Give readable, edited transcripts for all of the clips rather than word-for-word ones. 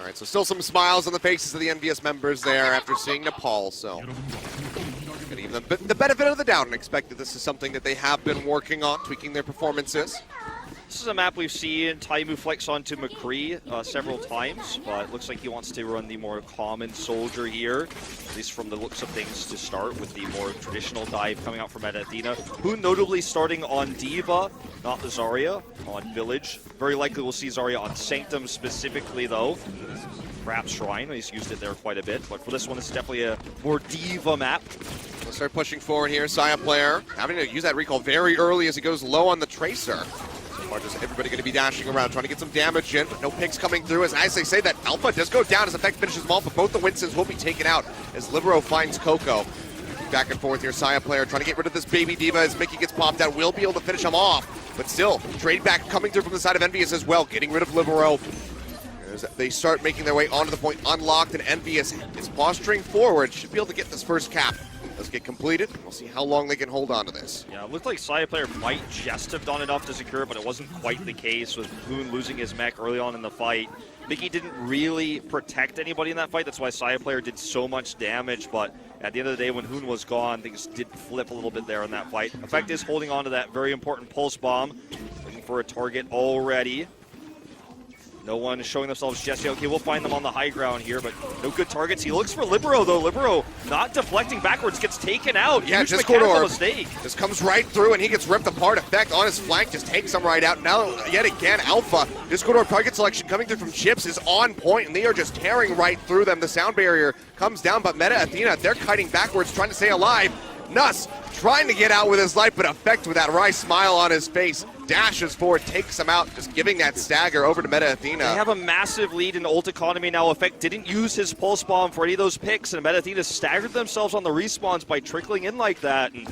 All right, so still some smiles on the faces of the EnVyUs members there after seeing Nepal, so gonna give them the benefit of the doubt and expect that this is something that they have been working on, tweaking their performances. This is a map we've seen Taimu flex onto McCree several times, but it looks like he wants to run the more common soldier here, at least from the looks of things to start, with the more traditional dive coming out from Athena, who notably starting on Diva, not the Zarya, on Village. Very likely we'll see Zarya on Sanctum specifically, though. Perhaps Shrine, he's used it there quite a bit, but for this one it's definitely a more Diva map. We'll start pushing forward here. Saya player having to use that recall very early as he goes low on the Tracer. Or just everybody going to be dashing around, trying to get some damage in, but no picks coming through. As they say, that Alpha does go down as Effect finishes them off, but both the Winstons will be taken out as Libero finds Coco. Back and forth here, Saya player trying to get rid of this baby Diva as Mickey gets popped out. Will be able to finish him off, but still, trade back coming through from the side of EnVyUs as well, getting rid of Libero. As they start making their way onto the point, unlocked, and EnVyUs is posturing forward. Should be able to get this first cap. Let's get completed. We'll see how long they can hold on to this. Yeah, it looked like Saya player might just have done enough to secure, but it wasn't quite the case with Hoon losing his mech early on in the fight. Mickey didn't really protect anybody in that fight. That's why Saya player did so much damage, but at the end of the day, when Hoon was gone, things did flip a little bit there in that fight. Effect is holding on to that very important pulse bomb, looking for a target already. No one is showing themselves just yet. Okay, we'll find them on the high ground here, but no good targets. He looks for Libero, though. Libero not deflecting backwards, gets taken out. Yeah, huge just mechanical mistake. Just comes right through, and he gets ripped apart. Effect on his flank just takes him right out. Now, yet again, Alpha. Discord Orb target selection coming through from Chips is on point, and they are just tearing right through them. The sound barrier comes down, but Meta Athena, they're kiting backwards, trying to stay alive. Nuss trying to get out with his life, but Effect with that wry smile on his face dashes forward, takes him out, just giving that stagger over to Meta Athena. They have a massive lead in ult economy now. Effect didn't use his pulse bomb for any of those picks, and Meta Athena staggered themselves on the respawns by trickling in like that. And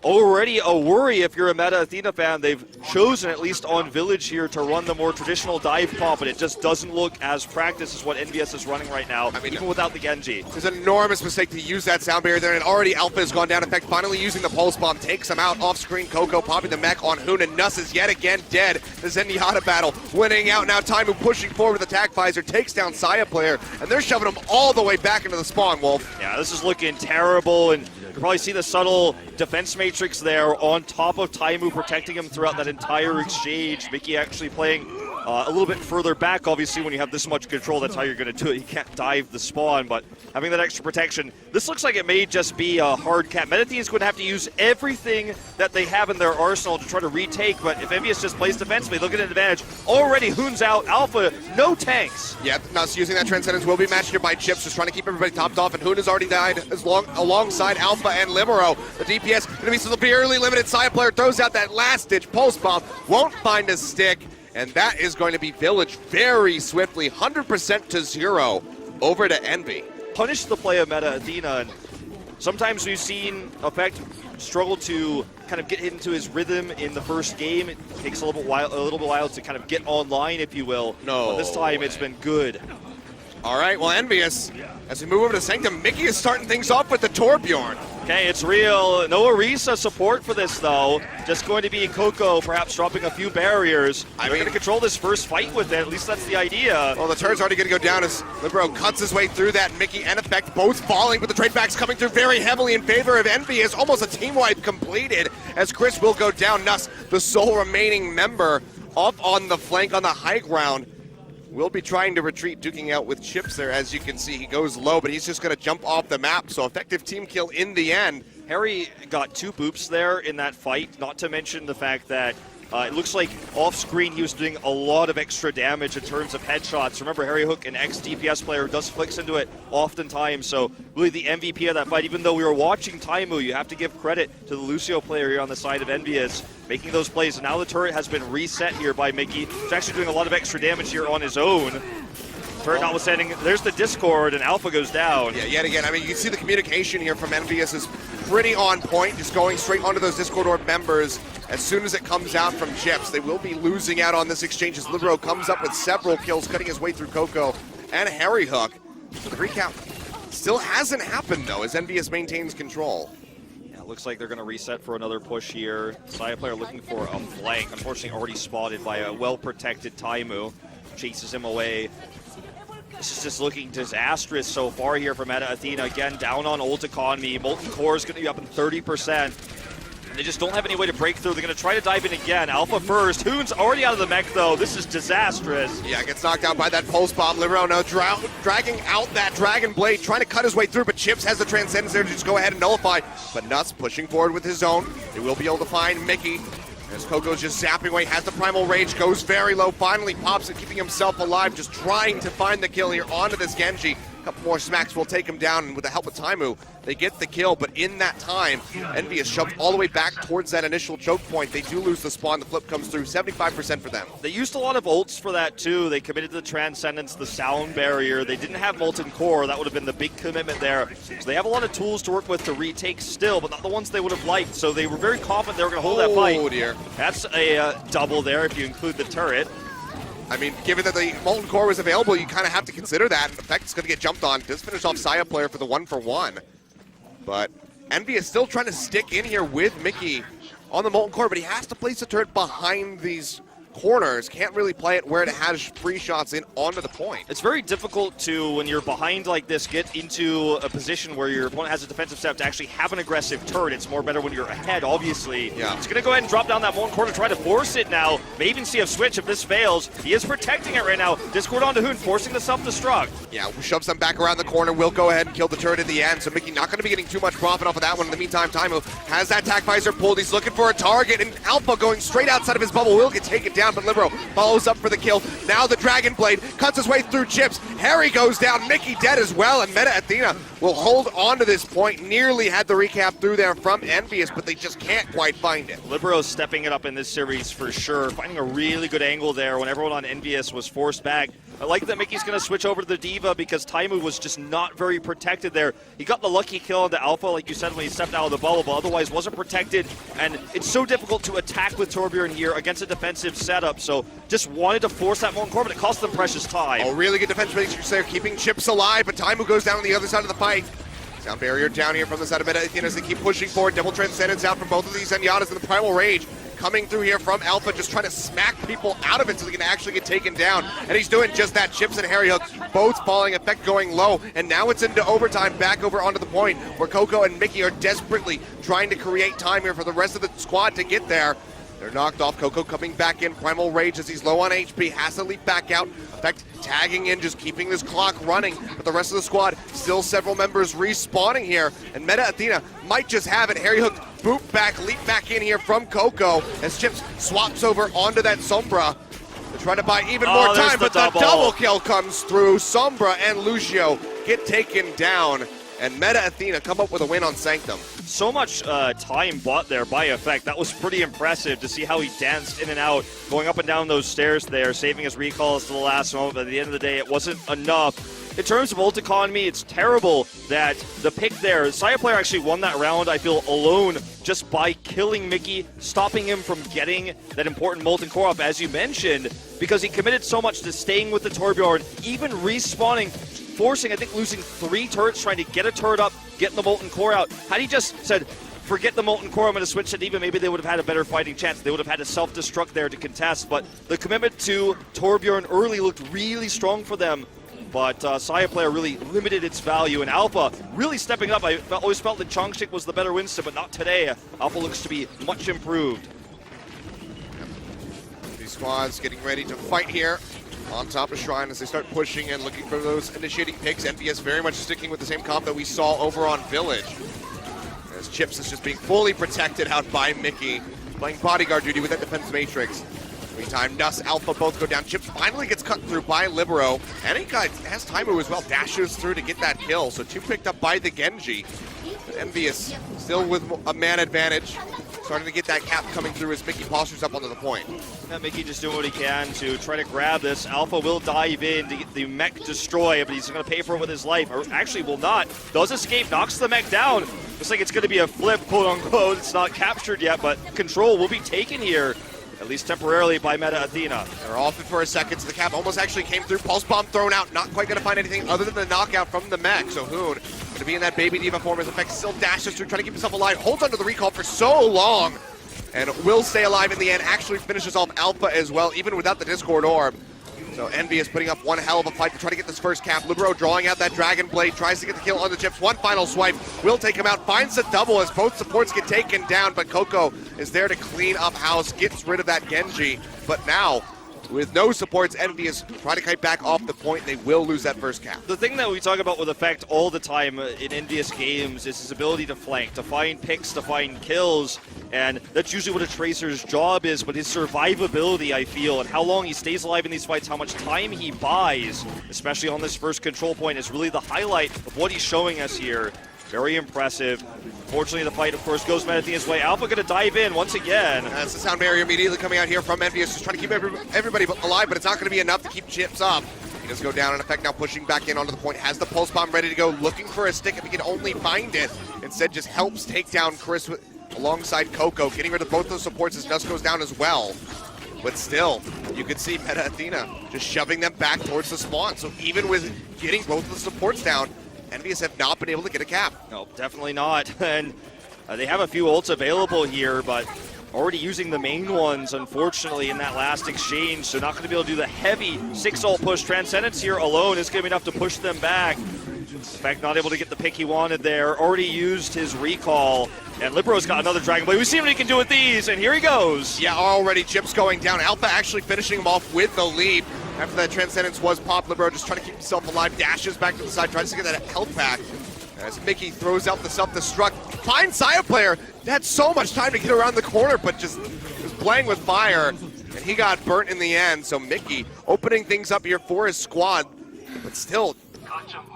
already a worry if you're a Meta Athena fan. They've chosen, at least on Village here, to run the more traditional dive comp, but it just doesn't look as practiced as what EnVyUs is running right now, even without the Genji. It's an enormous mistake to use that sound barrier there, and already Alpha has gone down. Effect finally using the pulse bomb, takes him out off screen. Coco popping the mech on Hoon, and Nuss is yet again dead. The Zenyatta battle winning out now. Taimu pushing forward with attack visor, takes down Saya player, and they're shoving him all the way back into the spawn, Wolf. Yeah, this is looking terrible, and you can probably see the subtle defense matrix there on top of Taimu protecting him throughout that entire exchange. Mickey actually playing a little bit further back. Obviously, when you have this much control, that's how you're going to do it. You can't dive the spawn, but having that extra protection, this looks like it may just be a hard cap. Meta Athena is going to have to use everything that they have in their arsenal to try to retake, but if EnVyUs just plays defensively, they'll get an advantage. Already, Hoon's out. Alpha, no tanks. Yeah, Nuss using that Transcendence will be matched here by Chips, just trying to keep everybody topped off, and Hoon has already died alongside Alpha and Libero. The DPS going to be severely limited. Saya player throws out that last-ditch pulse bomb, won't find a stick, and that is going to be Village very swiftly, 100% to 0 over to Envy. Punish the play of Meta Athena, and sometimes we've seen Effect struggle to kind of get into his rhythm in the first game. It takes a little bit while to kind of get online, if you will. No. But this time it's been good. All right, well, EnVyUs, as we move over to Sanctum, Mickey is starting things off with the Torbjorn. Okay, it's real. No Orisa support for this, though. Just going to be Coco perhaps dropping a few barriers. They're going to control this first fight with it. At least that's the idea. Well, the turn's already going to go down as Libero cuts his way through that. Mickey and Effect both falling, but the trade backs coming through very heavily in favor of EnVyUs. Almost a team wipe completed as Chris will go down. Nuss, the sole remaining member, up on the flank on the high ground. Will be trying to retreat, duking out with Chips there. As you can see, he goes low, but he's just going to jump off the map. So effective team kill in the end. Harry got 2 boops there in that fight, not to mention the fact that it looks like off-screen he was doing a lot of extra damage in terms of headshots. Remember, Harry Hook, an ex-DPS player, does flicks into it oftentimes, so really the MVP of that fight. Even though we were watching Taimu, you have to give credit to the Lucio player here on the side of EnVyUs, making those plays. And now the turret has been reset here by Mickey. He's actually doing a lot of extra damage here on his own. Turret notwithstanding, there's the Discord, and Alpha goes down. Yeah, yet again, I mean, you can see the communication here from EnVyUs is pretty on point, just going straight onto those Discord Orb members as soon as it comes out from Chips. They will be losing out on this exchange as Libero comes up with several kills, cutting his way through Coco and Harry Hook. So the recap still hasn't happened, though, as EnVyUs maintains control. Yeah, looks like they're going to reset for another push here. Saya player looking for a flank, unfortunately already spotted by a well-protected Taimu. Chases him away. This is just looking disastrous so far here for Meta Athena. Again, down on ult economy. Molten Core is going to be up in 30%. They just don't have any way to break through. They're going to try to dive in again. Alpha first. Hoon's already out of the mech, though. This is disastrous. Yeah, gets knocked out by that pulse bomb. Libero now dragging out that Dragon Blade, trying to cut his way through, but Chips has the Transcendence there to just go ahead and nullify. But Nuts pushing forward with his own. They will be able to find Mickey. As Coco's just zapping away, has the Primal Rage, goes very low, finally pops it, keeping himself alive, just trying to find the kill here onto this Genji. A couple more smacks will take him down, and with the help of Taimu, they get the kill, but in that time, EnVy is shoved all the way back towards that initial choke point. They do lose the spawn, the flip comes through, 75% for them. They used a lot of ults for that too. They committed to the Transcendence, the Sound Barrier. They didn't have Molten Core. That would have been the big commitment there. So they have a lot of tools to work with to retake still, but not the ones they would have liked. So they were very confident they were going to hold that fight. Oh dear. That's a double there if you include the turret. I mean, given that the Molten Core was available, you kind of have to consider that. In fact, it's going to get jumped on. Does finish off Saya player for the 1-for-1. But EnVy is still trying to stick in here with Mickey on the Molten Core, but he has to place the turret behind these corners. Can't really play it where it has free shots in onto the point. It's very difficult to, when you're behind like this, get into a position where your opponent has a defensive setup to actually have an aggressive turret. It's more better when you're ahead, obviously. Yeah. He's going to go ahead and drop down that Molten Core to try to force it now. May even see a switch if this fails. He is protecting it right now. Discord onto Hoon, forcing the self-destruct. Yeah, shoves them back around the corner. Will go ahead and kill the turret at the end, so Mickey not going to be getting too much profit off of that one. In the meantime, Taimu has that tac visor pulled. He's looking for a target, and Alpha going straight outside of his bubble will get taken down, but Libero follows up for the kill. Now the Dragon Blade cuts his way through Chips. Harry goes down, Mickey dead as well, and Meta Athena will hold on to this point. Nearly had the recap through there from EnVyUs, but they just can't quite find it. Libero's stepping it up in this series for sure, finding a really good angle there when everyone on EnVyUs was forced back. I like that Mickey's going to switch over to the Diva because Taimu was just not very protected there. He got the lucky kill on the Alpha, like you said, when he stepped out of the bubble, but otherwise wasn't protected. And it's so difficult to attack with Torbjorn here against a defensive setup, so just wanted to force that Molten Core, but it cost them precious time. Oh, really good defense matrix there, keeping Chips alive, but Taimu goes down on the other side of the fight. Sound barrier down here from the side of Meta Athena as they keep pushing forward. Double Transcendence out from both of these Zenyatas, and the Primal Rage coming through here from Alpha, just trying to smack people out of it so they can actually get taken down. And he's doing just that. Chips and Harry Hook both falling, Effect going low. And now it's into overtime, back over onto the point where Coco and Mickey are desperately trying to create time here for the rest of the squad to get there. They're knocked off. Coco coming back in. Primal Rage as he's low on HP. Has to leap back out. Effect tagging in, just keeping this clock running. But the rest of the squad, still several members respawning here. And Meta Athena might just have it. Harry Hook boot back, leap back in here from Coco as Chips swaps over onto that Sombra. They're trying to buy even more time, but the double kill comes through. Sombra and Lucio get taken down. And Meta Athena come up with a win on Sanctum. So much time bought there by Effect. That was pretty impressive to see how he danced in and out, going up and down those stairs there, saving his recalls to the last moment. But at the end of the day, it wasn't enough. In terms of ult economy, it's terrible that the pick there, Saya player actually won that round, I feel, alone just by killing Mickey, stopping him from getting that important Molten Core up, as you mentioned, because he committed so much to staying with the Torbjorn, even respawning, forcing, I think, losing 3 turrets, trying to get a turret up, getting the Molten Core out. Had he just said, forget the Molten Core, I'm going to switch to Diva, maybe they would have had a better fighting chance. They would have had to self-destruct there to contest, but the commitment to Torbjorn early looked really strong for them. But Saya player really limited its value, and Alpha really stepping up. I always felt that Chongshik was the better Winston, but not today. Alpha looks to be much improved. These squads getting ready to fight here on top of Shrine as they start pushing and looking for those initiating picks. EnVyUs very much sticking with the same comp that we saw over on Village. As Chips is just being fully protected out by Mickey, playing bodyguard duty with that defense matrix. Meantime, Nuss, Alpha both go down. Chips finally gets cut through by Libero. And he has Taimu as well, dashes through to get that kill. So 2 picked up by the Genji. But EnVyUs still with a man advantage. Starting to get that cap coming through as Mickey postures up onto the point. Yeah, Mickey just doing what he can to try to grab this. Alpha will dive in to get the mech destroyed, but he's going to pay for it with his life. Or actually will not. Does escape, knocks the mech down. Looks like it's going to be a flip, quote unquote. It's not captured yet, but control will be taken here, at least temporarily, by Meta Athena. They're off it for a second, so the cap almost actually came through. Pulse bomb thrown out, not quite going to find anything other than the knockout from the mech. So Hoon going to be in that baby diva form as Effect still dashes through, trying to keep himself alive. Holds onto the recall for so long, and will stay alive in the end. Actually finishes off Alpha as well, even without the Discord Orb. So EnVyUs putting up one hell of a fight to try to get this first cap. Libero drawing out that Dragon Blade, tries to get the kill on the chips. One final swipe will take him out, finds the double as both supports get taken down, but Coco is there to clean up house, gets rid of that Genji. But now, with no supports, EnVyUs try to kite back off the point. They will lose that first cap. The thing that we talk about with Effect all the time in EnVyUs games is his ability to flank, to find picks, to find kills, and that's usually what a Tracer's job is, but his survivability, I feel, and how long he stays alive in these fights, how much time he buys, especially on this first control point, is really the highlight of what he's showing us here. Very impressive. Fortunately, the fight, of course, goes Athena's way. Alpha going to dive in once again. That's the sound barrier immediately coming out here from EnVyUs, just trying to keep everybody alive, but it's not going to be enough to keep chips up. He does go down, in effect now pushing back in onto the point, has the pulse bomb ready to go, looking for a stick if he can only find it. Instead, just helps take down Chris alongside Coco, getting rid of both those supports as Dust goes down as well. But still, you could see Meta Athena just shoving them back towards the spawn. So even with getting both of the supports down, EnVyUs have not been able to get a cap. No, definitely not. And they have a few ults available here, but already using the main ones, unfortunately, in that last exchange. So not going to be able to do the heavy 6-ult push. Transcendence here alone is going to be enough to push them back. In fact, not able to get the pick he wanted there. Already used his recall. And Libero's got another Dragon Blade. We see what he can do with these, and here he goes. Yeah, already chips going down. Alpha actually finishing him off with the leap. After that Transcendence was popped, Libero just trying to keep himself alive, dashes back to the side, tries to get that health back. As Mickey throws out the self-destruct. Fine Saya player, had so much time to get around the corner, but just was playing with fire, and he got burnt in the end. So Mickey opening things up here for his squad, but still,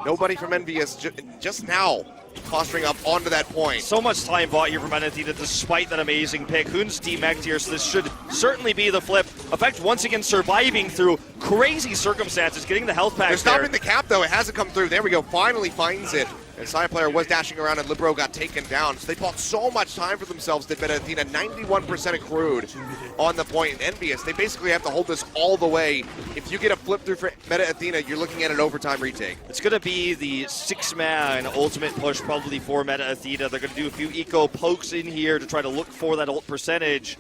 nobody from EnVyUs just now posturing up onto that point. So much time bought here from Athena despite that amazing pick. Hoon's demeched here, so this should certainly be the flip. Effect once again surviving through crazy circumstances, getting the health pack. They're stopping the cap though, it hasn't come through. There we go, finally finds it. And Saya player was dashing around and Libero got taken down. So they bought so much time for themselves, did Meta Athena. 91% accrued on the point. In EnVyUs, they basically have to hold this all the way. If you get a flip through for Meta Athena, you're looking at an overtime retake. It's going to be the 6-man ultimate push probably for Meta Athena. They're going to do a few eco pokes in here to try to look for that ult percentage.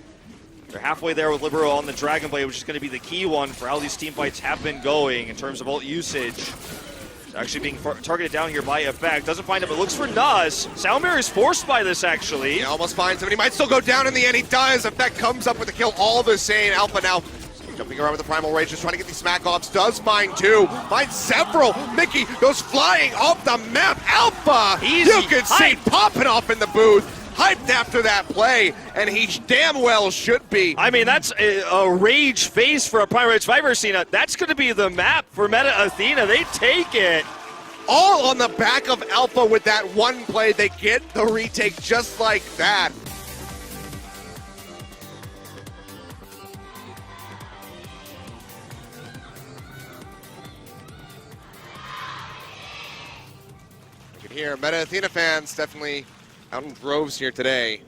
They're halfway there with Libero on the Dragon Blade, which is going to be the key one for how these team fights have been going in terms of ult usage. Actually being targeted down here by Effect. Doesn't find him, but looks for Nuz. Soundbear is forced by this, actually. He almost finds him, and he might still go down in the end. He does. Effect comes up with a kill all the same. Alpha now jumping around with the Primal Rage, just trying to get these smack-offs. Does find two. Finds several. Mickey goes flying off the map. Alpha! Easy. You can see popping off in the booth. Hyped after that play, and he damn well should be. I mean, that's a rage face for a Primal Rage. If I've ever seen it, that's going to be the map for Meta Athena. They take it. All on the back of Alpha with that one play. They get the retake just like that. You can hear Meta Athena fans definitely out in droves here today.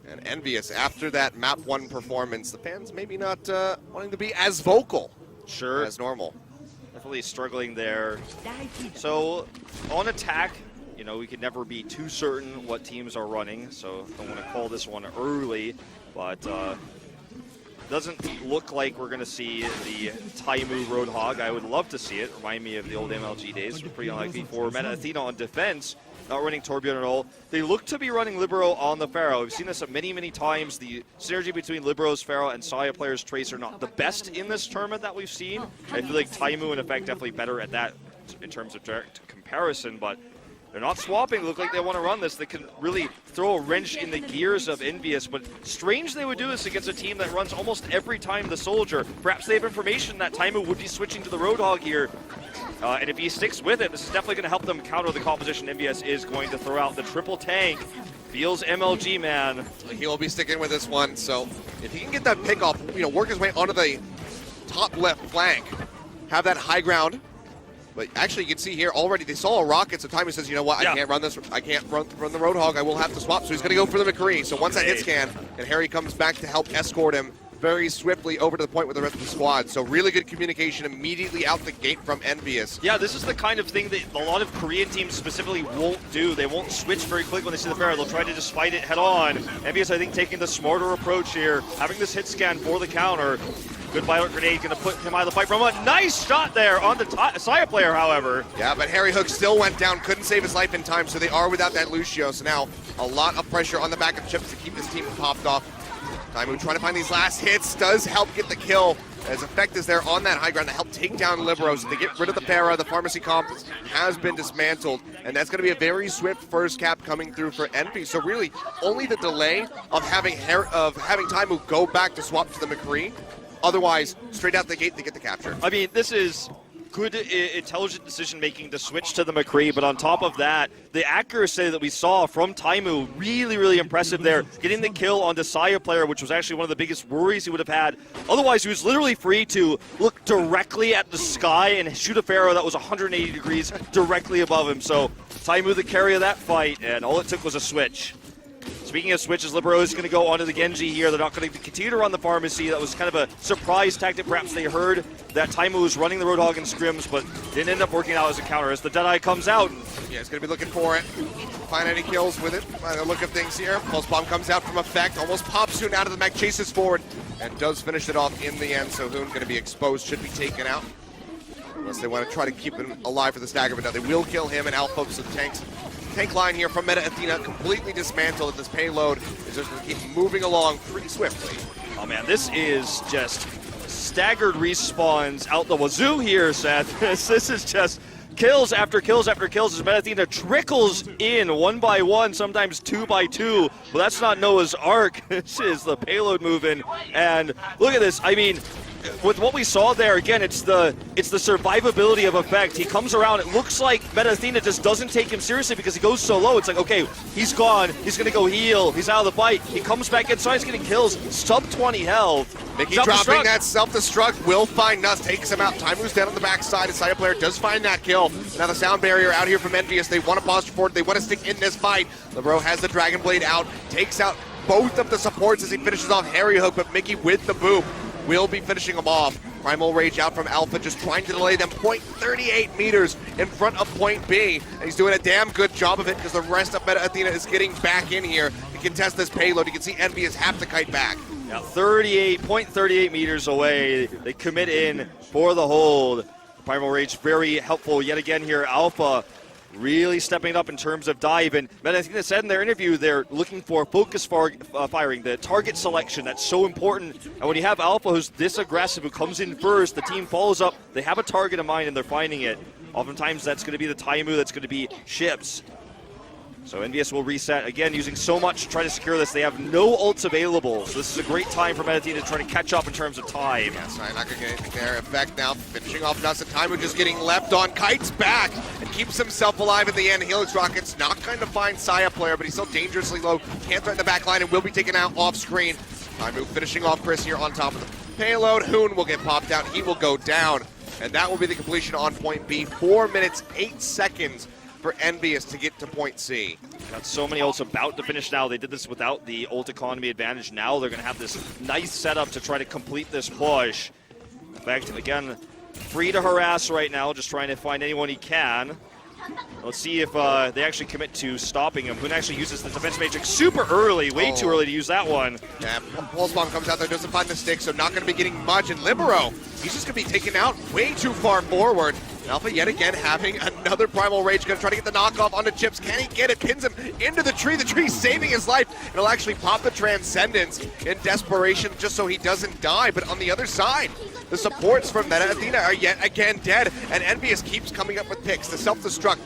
And EnVyUs, after that map 1 performance, the fans maybe not wanting to be as vocal as normal. Definitely struggling there. So on attack, you know, we can never be too certain what teams are running, so I don't want to call this one early, but doesn't look like we're going to see the Taimu Roadhog. I would love to see it. Remind me of the old MLG days. It was pretty unlikely for Meta Athena on defense. Not running Torbjorn at all. They look to be running Libero on the Pharaoh. We've seen this many, many times. The synergy between Libero's Pharaoh and Saya players' Tracer not the best in this tournament that we've seen. I feel like Taimu and Effect definitely better at that in terms of direct comparison, but they're not swapping. They look like they want to run this. They can really throw a wrench in the gears of EnVyUs, but strange they would do this against a team that runs almost every time the Soldier. Perhaps they have information that Taimu would be switching to the Roadhog here. And if he sticks with it, this is definitely going to help them counter the composition. EnVyUs is going to throw out the triple tank. Feels MLG, man. He will be sticking with this one, so if he can get that pick off, you know, work his way onto the top left flank, have that high ground. But actually, you can see here already they saw a rocket, so Taimu says, you know what, I can't run this, I can't run the Roadhog, I will have to swap. So he's going to go for the McCree. So once that hit scan, and Harry comes back to help escort him very swiftly over to the point with the rest of the squad. So really good communication immediately out the gate from EnVyUs. Yeah, this is the kind of thing that a lot of Korean teams specifically won't do. They won't switch very quick when they see the Pharah. They'll try to just fight it head on. EnVyUs, I think, taking the smarter approach here, having this hit scan for the counter. Good violet grenade, going to put him out of the fight from a nice shot there on the Saya player, however. Yeah, but Harry Hook still went down, couldn't save his life in time, so they are without that Lucio. So now a lot of pressure on the back of Chips to keep his team popped off. Taimu trying to find these last hits, does help get the kill, as Effect is there on that high ground to help take down Libero, so they get rid of the Pharah. The pharmacy comp has been dismantled, and that's going to be a very swift first cap coming through for Envy. So really, only the delay of having Taimu go back to swap to the McCree. Otherwise, straight out the gate, they get the capture. I mean, this is good, intelligent decision-making to switch to the McCree, but on top of that, the accuracy that we saw from Taimu, really, really impressive there. Getting the kill on the Saya player, which was actually one of the biggest worries he would have had. Otherwise, he was literally free to look directly at the sky and shoot a Pharaoh that was 180 degrees directly above him. So, Taimu the carry of that fight, and all it took was a switch. Speaking of switches, Libero is going to go onto the Genji here. They're not going to continue to run the pharmacy. That was kind of a surprise tactic. Perhaps they heard that Taimu was running the Roadhog and scrims, but didn't end up working out as a counter as the Deadeye comes out. Yeah, he's going to be looking for it. Find any kills with it. By the look of things here, Pulse Bomb comes out from Effect, almost pops Hoon out of the mech, chases forward, and does finish it off in the end. So Hoon going to be exposed, should be taken out. Unless they want to try to keep him alive for the stagger, but no, they will kill him, and outfocus the tank line here from Meta Athena completely dismantled, and this payload is just going to keep moving along pretty swiftly. Oh man, this is just staggered respawns out the wazoo here, Seth. This is just kills after kills after kills as Meta Athena trickles in one by one, sometimes two by two. But that's not Noah's Ark. This is the payload moving. And look at this. I mean, with what we saw there, again, it's the survivability of Effect. He comes around, it looks like Meta Athena just doesn't take him seriously because he goes so low. It's like, okay, he's gone, he's gonna go heal, he's out of the fight. He comes back inside, he's getting kills, sub 20 health. Mickey dropping that self-destruct, will find Nuss, takes him out. Taimu's down on the backside, his Saya player does find that kill. Now the sound barrier out here from EnVyUs, they want to posture forward, they want to stick in this fight. Libero has the Dragon Blade out, takes out both of the supports as he finishes off Harry Hook, but Mickey with the boop will be finishing them off. Primal Rage out from Alpha, just trying to delay them 0.38 meters in front of point B. And he's doing a damn good job of it because the rest of Meta Athena is getting back in here to contest this payload. You can see EnVyUs have to kite back. Now 0.38 meters away. They commit in for the hold. Primal Rage very helpful yet again here. Alpha really stepping up in terms of dive, and Meta Athena said in their interview they're looking for focus firing, the target selection. That's so important, and when you have Alpha who's this aggressive, who comes in first, the team follows up, they have a target in mind and they're finding it. Oftentimes that's going to be the Taimu, that's going to be Chips. So EnVyUs will reset, again, using so much to try to secure this. They have no ults available, so this is a great time for Meta Athena to try to catch up in terms of time. Yeah, so I'm not going to get anything there. Effect now finishing off Nuss, and Taimu just getting left on. Kites back and keeps himself alive at the end. Helix Rocket's not going to find Saya player, but he's still dangerously low. Can't threaten the back line and will be taken out off screen. Taimu finishing off Chris here on top of the payload. Hoon will get popped out. He will go down, and that will be the completion on point B. 4 minutes, 8 seconds for EnVyUs to get to point C. Got so many ults about to finish now. They did this without the ult economy advantage. Now they're going to have this nice setup to try to complete this push. Back to, again, free to harass right now, just trying to find anyone he can. Let's see if they actually commit to stopping him. Hoon actually uses the defense matrix super early, way too early to use that one. Yeah, Pulse Bomb comes out there, doesn't find the stick, so not going to be getting much. And Libero, he's just going to be taken out way too far forward. Alpha yet again having another Primal Rage, going to try to get the knockoff onto Chips. Can he get it? Pins him into the tree saving his life. It'll actually pop the Transcendence in desperation just so he doesn't die. But on the other side, the supports from Meta Athena are yet again dead, and EnVyUs keeps coming up with picks. The self-destruct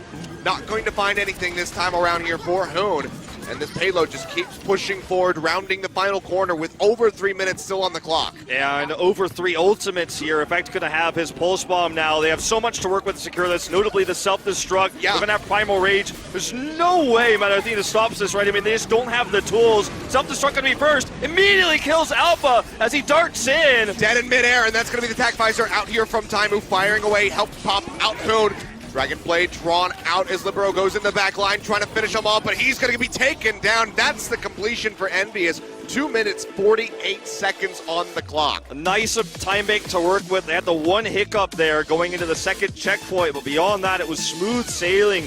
not going to find anything this time around here for Hoon. And this payload just keeps pushing forward, rounding the final corner with over 3 minutes still on the clock. And over 3 ultimates here. Effect going to have his Pulse Bomb now. They have so much to work with to secure this, notably the self-destruct. Yeah. They're going to have Primal Rage. There's no way Meta Athena stops this, right? I mean, they just don't have the tools. Self-destruct going to be first. Immediately kills Alpha as he darts in. Dead in midair, and that's going to be the attack visor out here from Taimu, firing away, helps pop out Hoon. Dragon Blade drawn out as Libero goes in the back line, trying to finish him off, but he's going to be taken down. That's the completion for EnVyUs. 2 minutes, 48 seconds on the clock. A nice time bank to work with. They had the one hiccup there going into the second checkpoint, but beyond that, it was smooth sailing.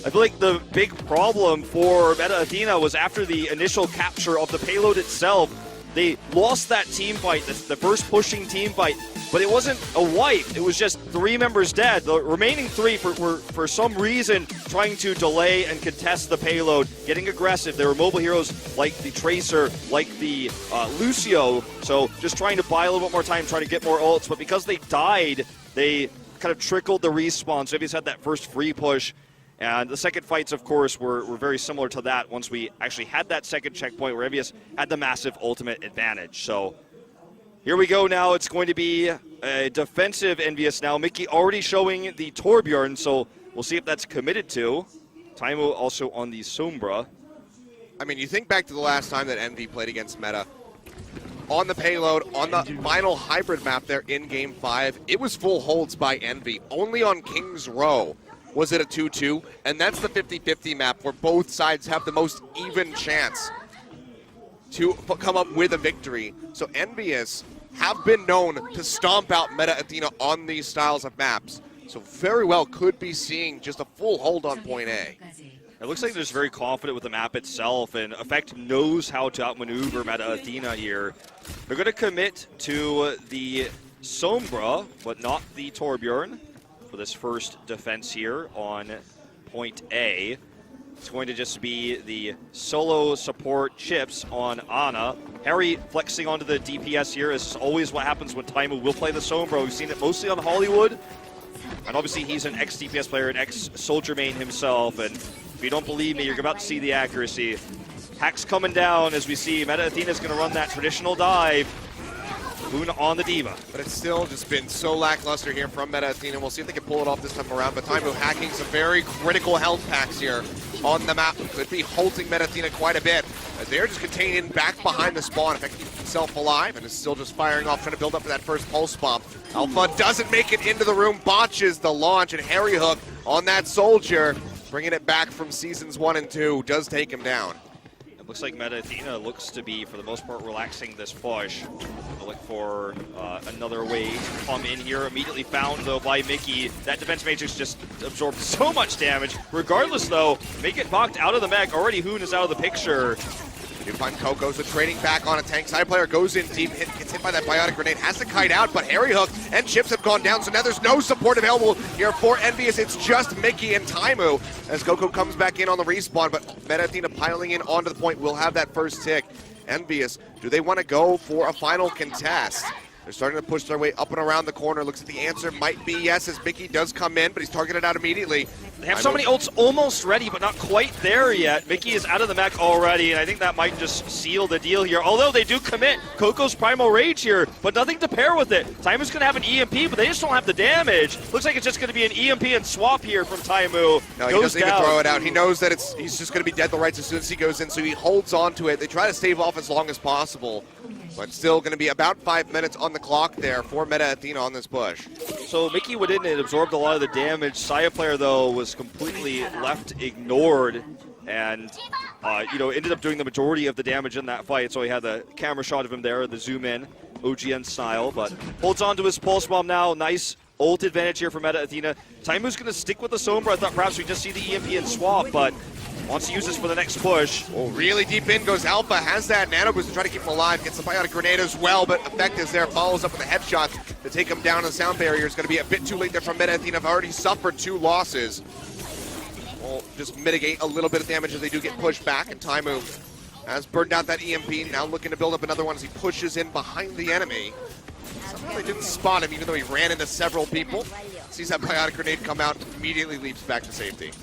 I feel like the big problem for Meta Athena was after the initial capture of the payload itself, they lost that team fight, the first pushing team fight, but it wasn't a wipe. It was just 3 members dead. The remaining 3 were for some reason trying to delay and contest the payload, getting aggressive. There were mobile heroes like the Tracer, like the Lucio, so just trying to buy a little bit more time, trying to get more ults, but because they died, they kind of trickled the respawn. So EnVyUs had that first free push. And the second fights, of course, were very similar to that once we actually had that second checkpoint where EnVyUs had the massive ultimate advantage. So here we go now. It's going to be a defensive EnVyUs now. Mickey already showing the Torbjorn, so we'll see if that's committed to. Taimo also on the Sombra. I mean, you think back to the last time that EnVy played against Meta. On the payload, on the final hybrid map there in Game 5, it was full holds by EnVy. Only on King's Row was it a 2-2, and that's the 50-50 map where both sides have the most even chance to come up with a victory. So EnVyUs have been known to stomp out Meta Athena on these styles of maps. So very well could be seeing just a full hold on point A. It looks like they're just very confident with the map itself, and Effect knows how to outmaneuver Meta Athena here. They're going to commit to the Sombra, but not the Torbjorn for this first defense here on point A. It's going to just be the solo support chips on Ana. Harry flexing onto the DPS here is always what happens when Taimo will play the Sombra. We've seen it mostly on Hollywood. And obviously he's an ex-DPS player, an ex-Soldier main himself. And if you don't believe me, you're about to see the accuracy. Hacks coming down as we see Meta Athena's going to run that traditional dive. Boon on the Diva. But it's still just been so lackluster here from Meta Athena. We'll see if they can pull it off this time around. But Taimo hacking some very critical health packs here on the map. Could be halting Meta Athena quite a bit, as they're just contained back behind the spawn. In fact, keeping himself alive and is still just firing off, trying to build up for that first pulse bomb. Alpha doesn't make it into the room, botches the launch, and Harry Hook on that Soldier, bringing it back from seasons 1 and 2, does take him down. Looks like Meta Athena looks to be, for the most part, relaxing this push. They'll look for another way to come in here. Immediately found, though, by Mickey. That Defense Matrix just absorbed so much damage. Regardless, though, may get knocked out of the mech. Already Hoon is out of the picture. You find Coco, so trading back on a tank. Side player goes in deep, gets hit by that biotic grenade, has to kite out, but Harry Hook and Chips have gone down, so now there's no support available here for EnVyUs. It's just Mickey and Taimo as Coco comes back in on the respawn, but Meta Athena piling in onto the point will have that first tick. EnVyUs, do they want to go for a final contest? They're starting to push their way up and around the corner. Looks like the answer might be yes, as Mickey does come in, but he's targeted out immediately. They have so many ults almost ready, but not quite there yet. Mickey is out of the mech already, and I think that might just seal the deal here. Although they do commit Coco's Primal Rage here, but nothing to pair with it. Taimo's going to have an EMP, but they just don't have the damage. Looks like it's just going to be an EMP and swap here from Taimo. No, he doesn't even throw it out. He knows that he's just going to be dead the rights as soon as he goes in, so he holds on to it. They try to stave off as long as possible, but still going to be about 5 minutes on the clock there for Meta Athena on this push. So Mickey went in and absorbed a lot of the damage. Saya player, though, was completely left ignored and, ended up doing the majority of the damage in that fight. So he had the camera shot of him there, the zoom in, OGN style, but holds on to his pulse bomb now. Nice ult advantage here for Meta Athena. Taimo's going to stick with the Sombra. I thought perhaps we'd just see the EMP and swap, but wants to use this for the next push. Oh, really deep in goes Alpha, has that nano boost to try to keep him alive, gets the biotic grenade as well, but Effect is there, follows up with a headshot to take him down. The sound barrier is going to be a bit too late there from Meta Athena. Have already suffered 2 losses. We'll just mitigate a little bit of damage as they do get pushed back, and Taimo has burned out that EMP, now looking to build up another one as he pushes in behind the enemy. Somehow they didn't spot him, even though he ran into several people. Sees that biotic grenade come out, immediately leaps back to safety.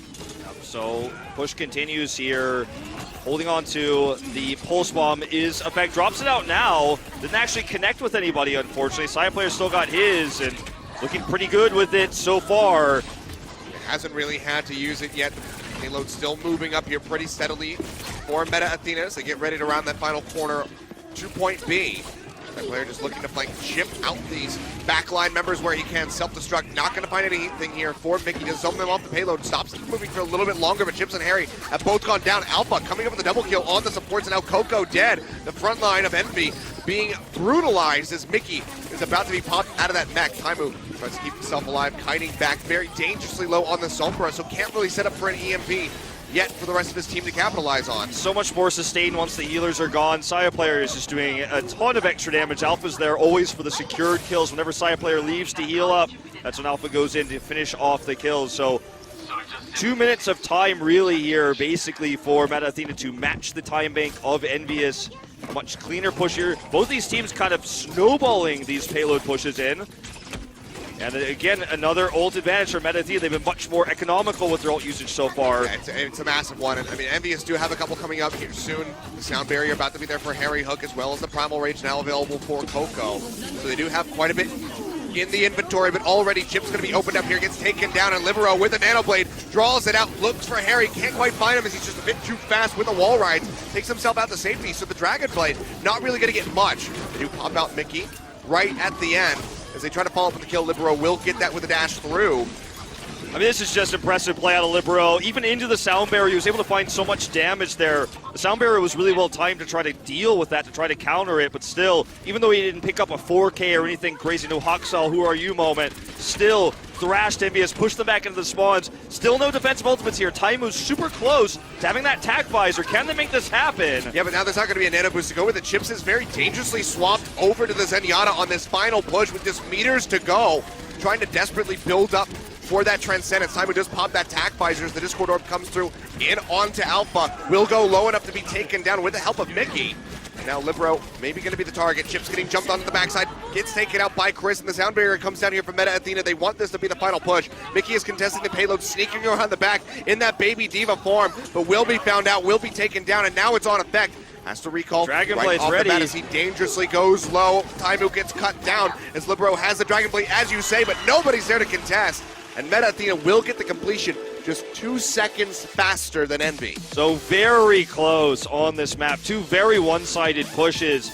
So push continues here. Holding on to the pulse bomb is Effect. Drops it out now. Didn't actually connect with anybody, unfortunately. Side player still got his and looking pretty good with it so far. Hasn't really had to use it yet. Payload still moving up here pretty steadily for Meta Athena as they get ready to round that final corner to point B. That player just looking to flank, chip out these backline members where he can. Self-destruct, not going to find anything here for Mickey. Just zone them off the payload, stops them moving for a little bit longer, but Chips and Harry have both gone down. Alpha coming up with a double kill on the supports, and now Coco dead. The front line of Envy being brutalized as Mickey is about to be popped out of that mech. Taimu tries to keep himself alive, kiting back very dangerously low on the Sombra, so can't really set up for an EMP yet for the rest of his team to capitalize on. So much more sustained once the healers are gone. Saya player is just doing a ton of extra damage. Alpha's there always for the secured kills. Whenever Saya player leaves to heal up, that's when Alpha goes in to finish off the kills. So 2 minutes of time really here basically for Meta Athena to match the time bank of EnVyUs. A much cleaner push here. Both these teams kind of snowballing these payload pushes in. And again, another ult advantage for Meta Athena. They've been much more economical with their ult usage so far. Yeah, it's a massive one. And I mean, EnVyUs do have a couple coming up here soon. The sound barrier about to be there for Harry Hook, as well as the Primal Rage now available for Coco. So they do have quite a bit in the inventory, but already Chip's going to be opened up here, gets taken down, and Libero with a Nano Blade draws it out, looks for Harry, can't quite find him as he's just a bit too fast with the wall rides, takes himself out to safety, so the Dragon Blade not really going to get much. They do pop out Mickey right at the end as they try to follow up with the kill. Libero will get that with a dash through. I mean, this is just impressive play out of Libero. Even into the sound barrier, he was able to find so much damage there. The sound barrier was really well timed to try to deal with that, to try to counter it, but still, even though he didn't pick up a 4K or anything crazy, no Haksal, who are you moment, still thrashed EnVyUs, pushed them back into the spawns. Still no defensive ultimates here. Taimu's super close to having that tack visor. Can they make this happen? Yeah, but now there's not going to be a nano boost to go with it. Chips is very dangerously swapped over to the Zenyatta on this final push with just meters to go, trying to desperately build up for that Transcendence. Taimu does pop that tack visor as the Discord Orb comes through in onto Alpha. Will go low enough to be taken down with the help of Mickey. Now Libero maybe going to be the target. Chips getting jumped onto the backside, gets taken out by Chris, and the sound barrier comes down here from Meta Athena. They want this to be the final push. Mickey is contesting the payload, sneaking around the back in that baby diva form, but will be found out, will be taken down, and now it's on effect. Has to recall Dragon right Blade's off ready the bat as he dangerously goes low. Taimu gets cut down as Libero has the Dragon Blade, as you say, but nobody's there to contest. And Meta Athena will get the completion just 2 seconds faster than Envy. So very close on this map. Two very one-sided pushes.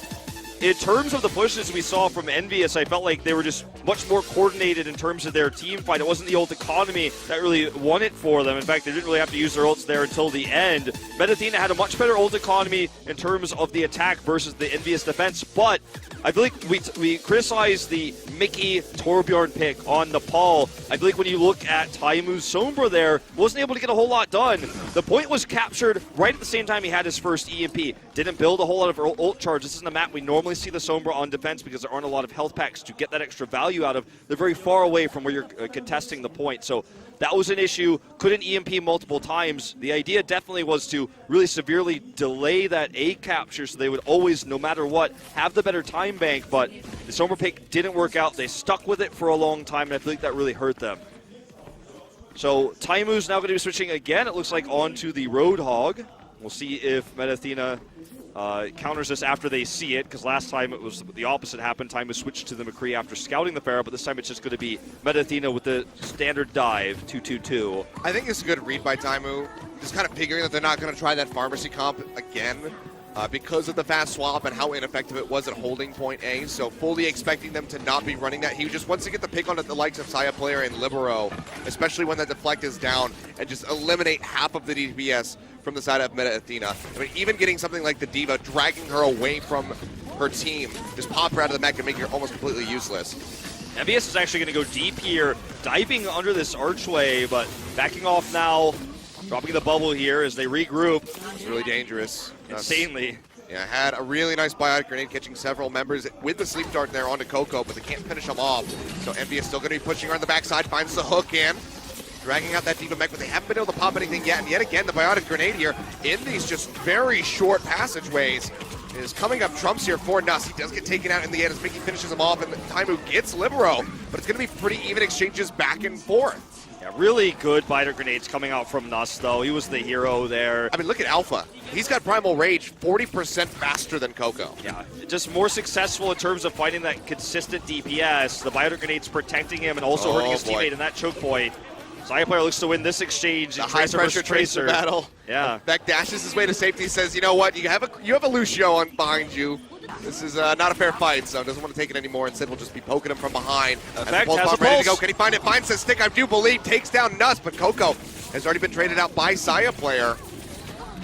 In terms of the pushes we saw from EnVyUs, I felt like they were just much more coordinated in terms of their team fight. It wasn't the ult economy that really won it for them. In fact, they didn't really have to use their ults there until the end. Meta Athena had a much better ult economy in terms of the attack versus the EnVyUs defense, but I feel like we criticized the Mickey Torbjorn pick on Nepal. I feel like when you look at Taimu's Sombra there, wasn't able to get a whole lot done. The point was captured right at the same time he had his first EMP. Didn't build a whole lot of ult charge. This isn't a map we normally see the Sombra on defense because there aren't a lot of health packs to get that extra value out of. They're very far away from where you're contesting the point. So that was an issue. Couldn't EMP multiple times. The idea definitely was to really severely delay that A capture so they would always, no matter what, have the better time bank. But the Sombra pick didn't work out. They stuck with it for a long time, and I feel like that really hurt them. So Taimu's now going to be switching again, it looks like, onto the Roadhog. We'll see if Meta Athena counters this after they see it, because last time it was the opposite happened. Taimu switched to the McCree after scouting the Pharah, but this time it's just going to be Meta Athena with the standard dive, 2-2-2. I think it's a good read by Taimu, just kind of figuring that they're not going to try that pharmacy comp again because of the fast swap and how ineffective it was at holding point A. So fully expecting them to not be running that. He just wants to get the pick on the likes of Saya player and Libero, especially when that deflect is down, and just eliminate half of the DPS from the side of Meta Athena. I mean, even getting something like the Diva, dragging her away from her team, just pop her out of the mech and make her almost completely useless. EnVyUs is actually going to go deep here, diving under this archway, but backing off now, dropping the bubble here as they regroup. It's really dangerous. Insanely. Yeah, had a really nice biotic grenade catching several members with the sleep dart there onto Coco, but they can't finish them off. So EnVyUs still going to be pushing around the backside, finds the hook in, dragging out that Diva mech, but they haven't been able to pop anything yet. And yet again, the biotic grenade here in these just very short passageways is coming up trumps here for Nuss. He does get taken out in the end as Mickey finishes him off, and Taimu gets Libero, but it's going to be pretty even exchanges back and forth. Yeah, really good biter grenades coming out from Nuss, though. He was the hero there. I mean, look at Alpha. He's got Primal Rage 40% faster than Coco. Yeah, just more successful in terms of finding that consistent DPS. The biter grenades protecting him and also hurting his teammate in that choke point. Saya player looks to win this exchange. The high pressure Tracer battle. Yeah. Beck dashes his way to safety, says, you know what, you have a Lucio on behind you. This is not a fair fight, so doesn't want to take it anymore. Instead, we'll just be poking him from behind. Effect Pulse has bomb a ready pulse. to go. Can he find it? Finds the stick, I do believe. Takes down Nuss, but Coco has already been traded out by Saya player.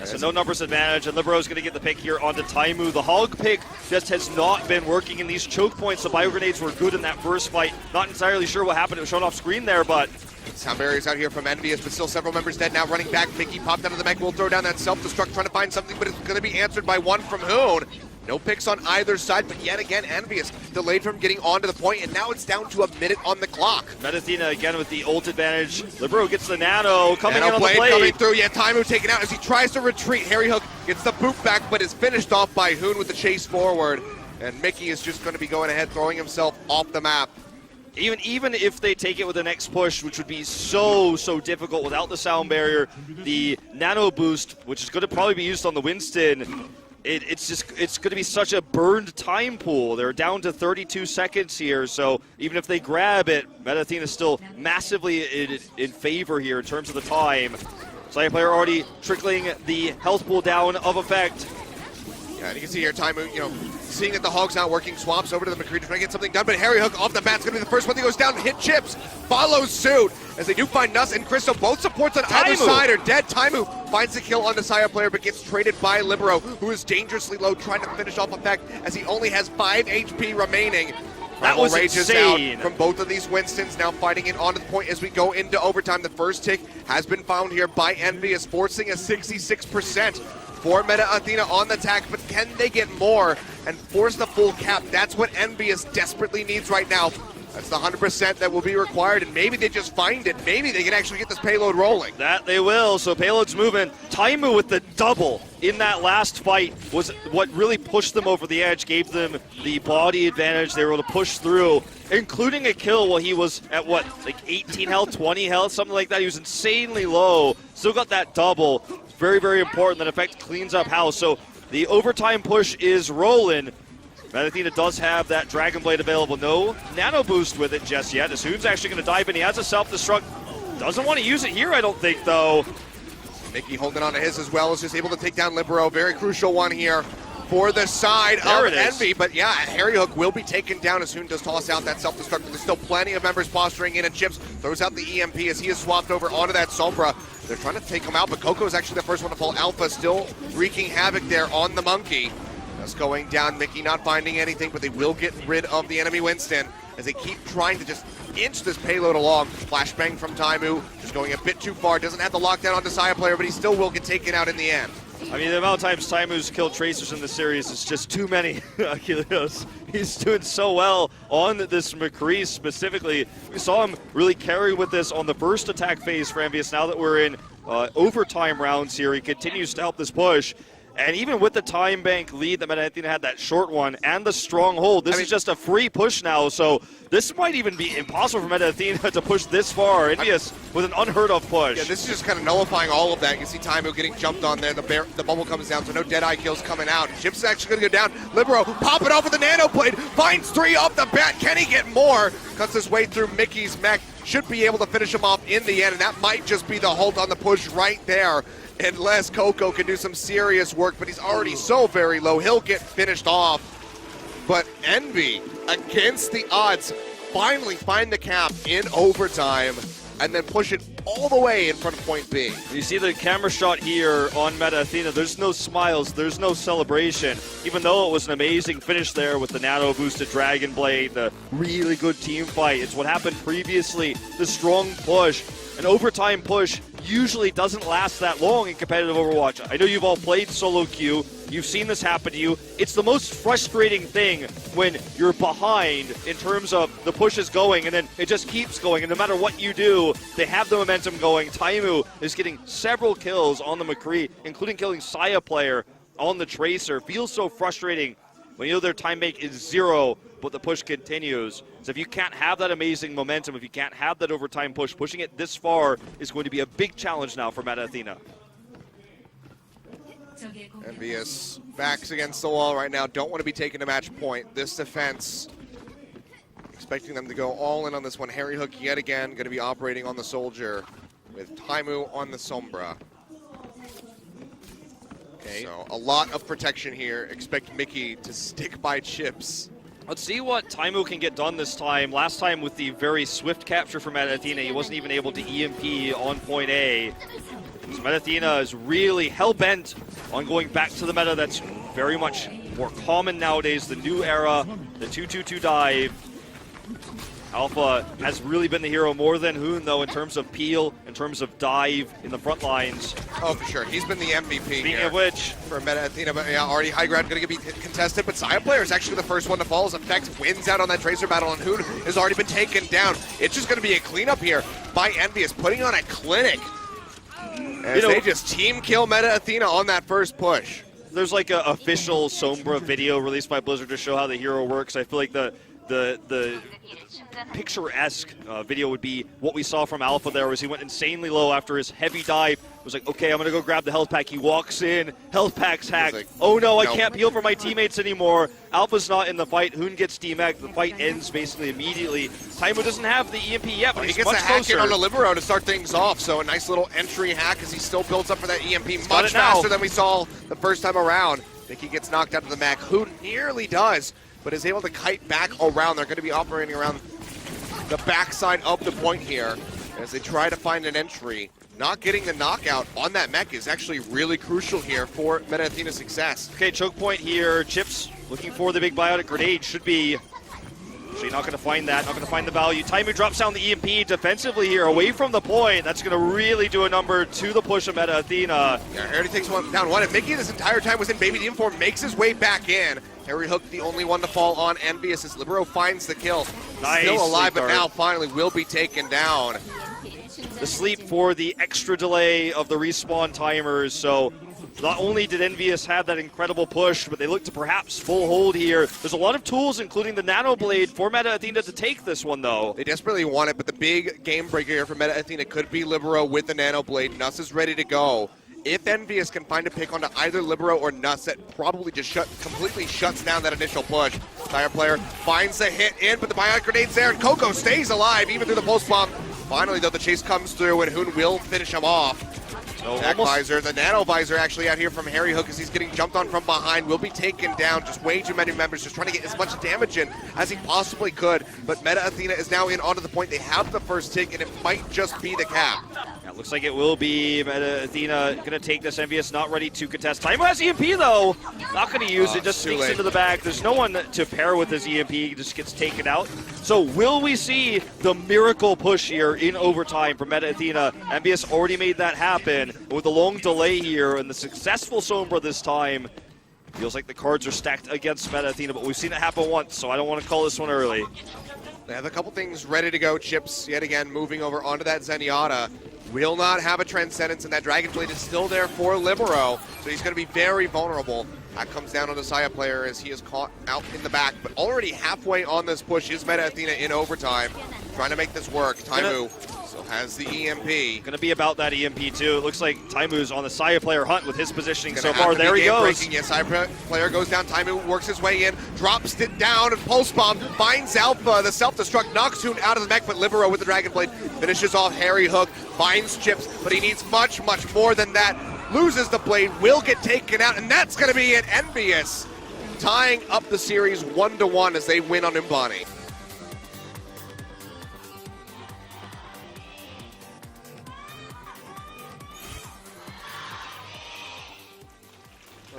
So no numbers advantage, and Libero's going to get the pick here onto Taimu. The hog pick just has not been working in these choke points. The bio grenades were good in that first fight. Not entirely sure what happened. It was shown off screen there, but Sound barriers out here from EnVyUs, but still several members dead now. Running back, Mickey popped out of the mech. Will throw down that self-destruct, trying to find something, but it's going to be answered by one from Hoon. No picks on either side, but yet again, EnVyUs delayed from getting onto the point, and now it's down to a minute on the clock. Athena again with the ult advantage. Libero gets the nano coming in on the blade plate. coming through. Yeah, Taimu taken out as he tries to retreat. Harry Hook gets the boot back, but is finished off by Hoon with the chase forward. And Mickey is just going to be going ahead, throwing himself off the map. Even if they take it with the next push, which would be so difficult without the sound barrier, the nano boost, which is going to probably be used on the Winston, it's going to be such a burned time pool. They're down to 32 seconds here, so even if they grab it, Athena is still massively in favor here in terms of the time. Saya player already trickling the health pool down of effect. Yeah, and you can see here, Taimu, seeing that the hog's not working, swaps over to the McCree to try to get something done, but Harry Hook off the bat's going to be the first one that goes down. Hit Chips follows suit as they do find Nuss and Crystal. Both supports on either side are dead. Taimu finds the kill on the Saya player, but gets traded by Libero, who is dangerously low, trying to finish off effect as he only has 5 HP remaining. That was rages insane. out from both of these Winstons, now fighting it onto the point as we go into overtime. The first tick has been found here by EnVyUs, forcing a 66% for Athena on the attack, but can they get more and force the full cap? That's what EnVyUs desperately needs right now. That's the 100% that will be required, and maybe they just find it. Maybe they can actually get this payload rolling. That they will, so payload's moving. Taimu with the double in that last fight was what really pushed them over the edge, gave them the body advantage. They were able to push through, including a kill while he was at, like 18 health, 20 health, something like that. He was insanely low. Still got that double. Very, very important. That effect cleans up house. So the overtime push is rolling. Athena does have that Dragon Blade available. No nano boost with it just yet. Ashoon's actually going to dive in. He has a self-destruct. Doesn't want to use it here, I don't think, though. Mickey holding on to his as well, is just able to take down Libero. Very crucial one here for the side There of it is. Envy. But yeah, Harry Hook will be taken down as Hoon does toss out that self-destruct. There's still plenty of members posturing in, and Chips throws out the EMP as he is swapped over onto that Sombra. They're trying to take him out, but Coco is actually the first one to fall. Alpha still wreaking havoc there on the monkey. Just going down, Mickey not finding anything, but they will get rid of the enemy Winston as they keep trying to just inch this payload along. Flashbang from Taimu, just going a bit too far. Doesn't have the lockdown on the Saya player, but he still will get taken out in the end. I mean, the amount of times Taimu's killed Tracers in the series is just too many. Achilles, he's doing so well on this McCree specifically. We saw him really carry with this on the first attack phase for EnVyUs. Now that we're in overtime rounds here, he continues to help this push. And even with the time bank lead that Athena had, that short one, and the stronghold, this is just a free push now. So this might even be impossible for Athena to push this far. EnVyUs with an unheard of push. Yeah, this is just kind of nullifying all of that. You can see Taimu getting jumped on there. The bubble comes down, so no Deadeye kills coming out. Chips is actually going to go down. Libero popping off with the nano blade. Finds 3 off the bat. Can he get more? Cuts his way through Mickey's mech. Should be able to finish him off in the end, and that might just be the halt on the push right there. Unless Coco can do some serious work, but he's already so very low, he'll get finished off. But Envy, against the odds, finally find the cap in overtime and then push it all the way in front of point B. You see the camera shot here on Athena. There's no smiles, there's no celebration. Even though it was an amazing finish there with the nano boosted Dragon Blade, the really good team fight. It's what happened previously, the strong push. An overtime push usually doesn't last that long in competitive Overwatch. I know you've all played solo queue. You've seen this happen to you. It's the most frustrating thing when you're behind in terms of the push is going and then it just keeps going. And no matter what you do, they have the momentum going. Taimu is getting several kills on the McCree, including killing Saya player on the Tracer. Feels so frustrating when you know their time bank is 0, but the push continues. So if you can't have that amazing momentum, if you can't have that overtime push, pushing it this far is going to be a big challenge now for Athena. EnVyUs backs against the wall right now. Don't want to be taking a match point. This defense, expecting them to go all in on this one. Harry Hook yet again going to be operating on the Soldier with Taimu on the Sombra. Okay. So a lot of protection here. Expect Mickey to stick by chips. Let's see what Taimu can get done this time. Last time with the very swift capture from Athena, he wasn't even able to EMP on point A. So Athena is really hell-bent on going back to the meta that's very much more common nowadays, the new era, the 2-2-2 dive. Alpha has really been the hero more than Hoon, though, in terms of peel, in terms of dive in the front lines. Oh, for sure. He's been the MVP Speaking here of which, for Meta Athena, but yeah, already high ground going to be contested, but Saya player is actually the first one to fall as Effect wins out on that Tracer battle, and Hoon has already been taken down. It's just going to be a cleanup here by EnVyUs, putting on a clinic as they just team kill Meta Athena on that first push. There's like an official Sombra video released by Blizzard to show how the hero works. I feel like the picturesque video would be what we saw from Alpha there, as he went insanely low after his heavy dive. Was like, okay, I'm gonna go grab the health pack. He walks in, health pack's hacked. Like, oh no, nope. I can't heal for my teammates anymore. Alpha's not in the fight. Hoon gets demacked. The fight ends basically immediately. Taimu doesn't have the EMP yet, but He he's gets much a hack in closer. on the Libero to start things off, so a nice little entry hack as he still builds up for that EMP got much it now. faster than we saw the first time around. Mickey gets knocked out of the mech. Who nearly does, but is able to kite back around. They're going to be operating around the backside of the point here as they try to find an entry. Not getting the knockout on that mech is actually really crucial here for Meta Athena's success. Okay, choke point here. Chips looking for the big biotic grenade. Should be actually not going to find that. Not going to find the value. Taimu drops down the EMP defensively here, away from the point. That's going to really do a number to the push of Meta Athena. Yeah, Harry takes one down one, and Mickey this entire time was in Baby Demon form, makes his way back in. Harry Hook, the only one to fall on EnVyUs as Libero finds the kill. Nice Still alive, but sleep now dart. finally will be taken down. The sleep for the extra delay of the respawn timers. So not only did EnVyUs have that incredible push, but they look to perhaps full hold here. There's a lot of tools, including the Nano Blade, for Meta Athena to take this one, though. They desperately want it, but the big game breaker here for Meta Athena could be Libero with the Nano Blade. Nuss is ready to go. If EnVyUs can find a pick onto either Libero or Nuss, that probably just completely shuts down that initial push. Fire player finds the hit in, but the biotic grenade's there, and Coco stays alive even through the pulse bomb. Finally, though, the chase comes through, and Hoon will finish him off. So Attack visor, the nano visor actually out here from Harry Hook as he's getting jumped on from behind, will be taken down. Just way too many members, just trying to get as much damage in as he possibly could. But Meta Athena is now in onto the point. They have the first take, and it might just be the cap. Yeah, looks like it will be. Meta Athena going to take this. EnVyUs not ready to contest. Taimu has EMP, though. Not going to use it. Just too sneaks late. into the back. There's no one to pair with his EMP. He just gets taken out. So will we see the miracle push here in overtime for Meta Athena? EnVyUs already made that happen. With a long delay here and the successful Sombra this time, feels like the cards are stacked against Meta Athena, but we've seen it happen once, so I don't want to call this one early. They have a couple things ready to go. Chips, yet again, moving over onto that Zenyatta. Will not have a Transcendence, and that Dragon Blade is still there for Libero, so he's going to be very vulnerable. That comes down on the Saya player as he is caught out in the back, but already halfway on this push is Meta Athena in overtime, trying to make this work. Taimu still has the EMP. Going to be about that EMP too. It looks like Taimu's on the Saya player hunt with his positioning Gonna so have far. to be There he game goes. breaking. Yes, Saya player goes down. Taimu works his way in, drops it down, and pulse bomb finds Alpha. The self-destruct knocks Hoon out of the mech, but Libero with the Dragon Blade finishes off Harry Hook, finds Chips, but he needs much, much more than that. Loses the blade, will get taken out, and that's going to be it. EnVyUs tying up the series 1-1 as they win on Umbani.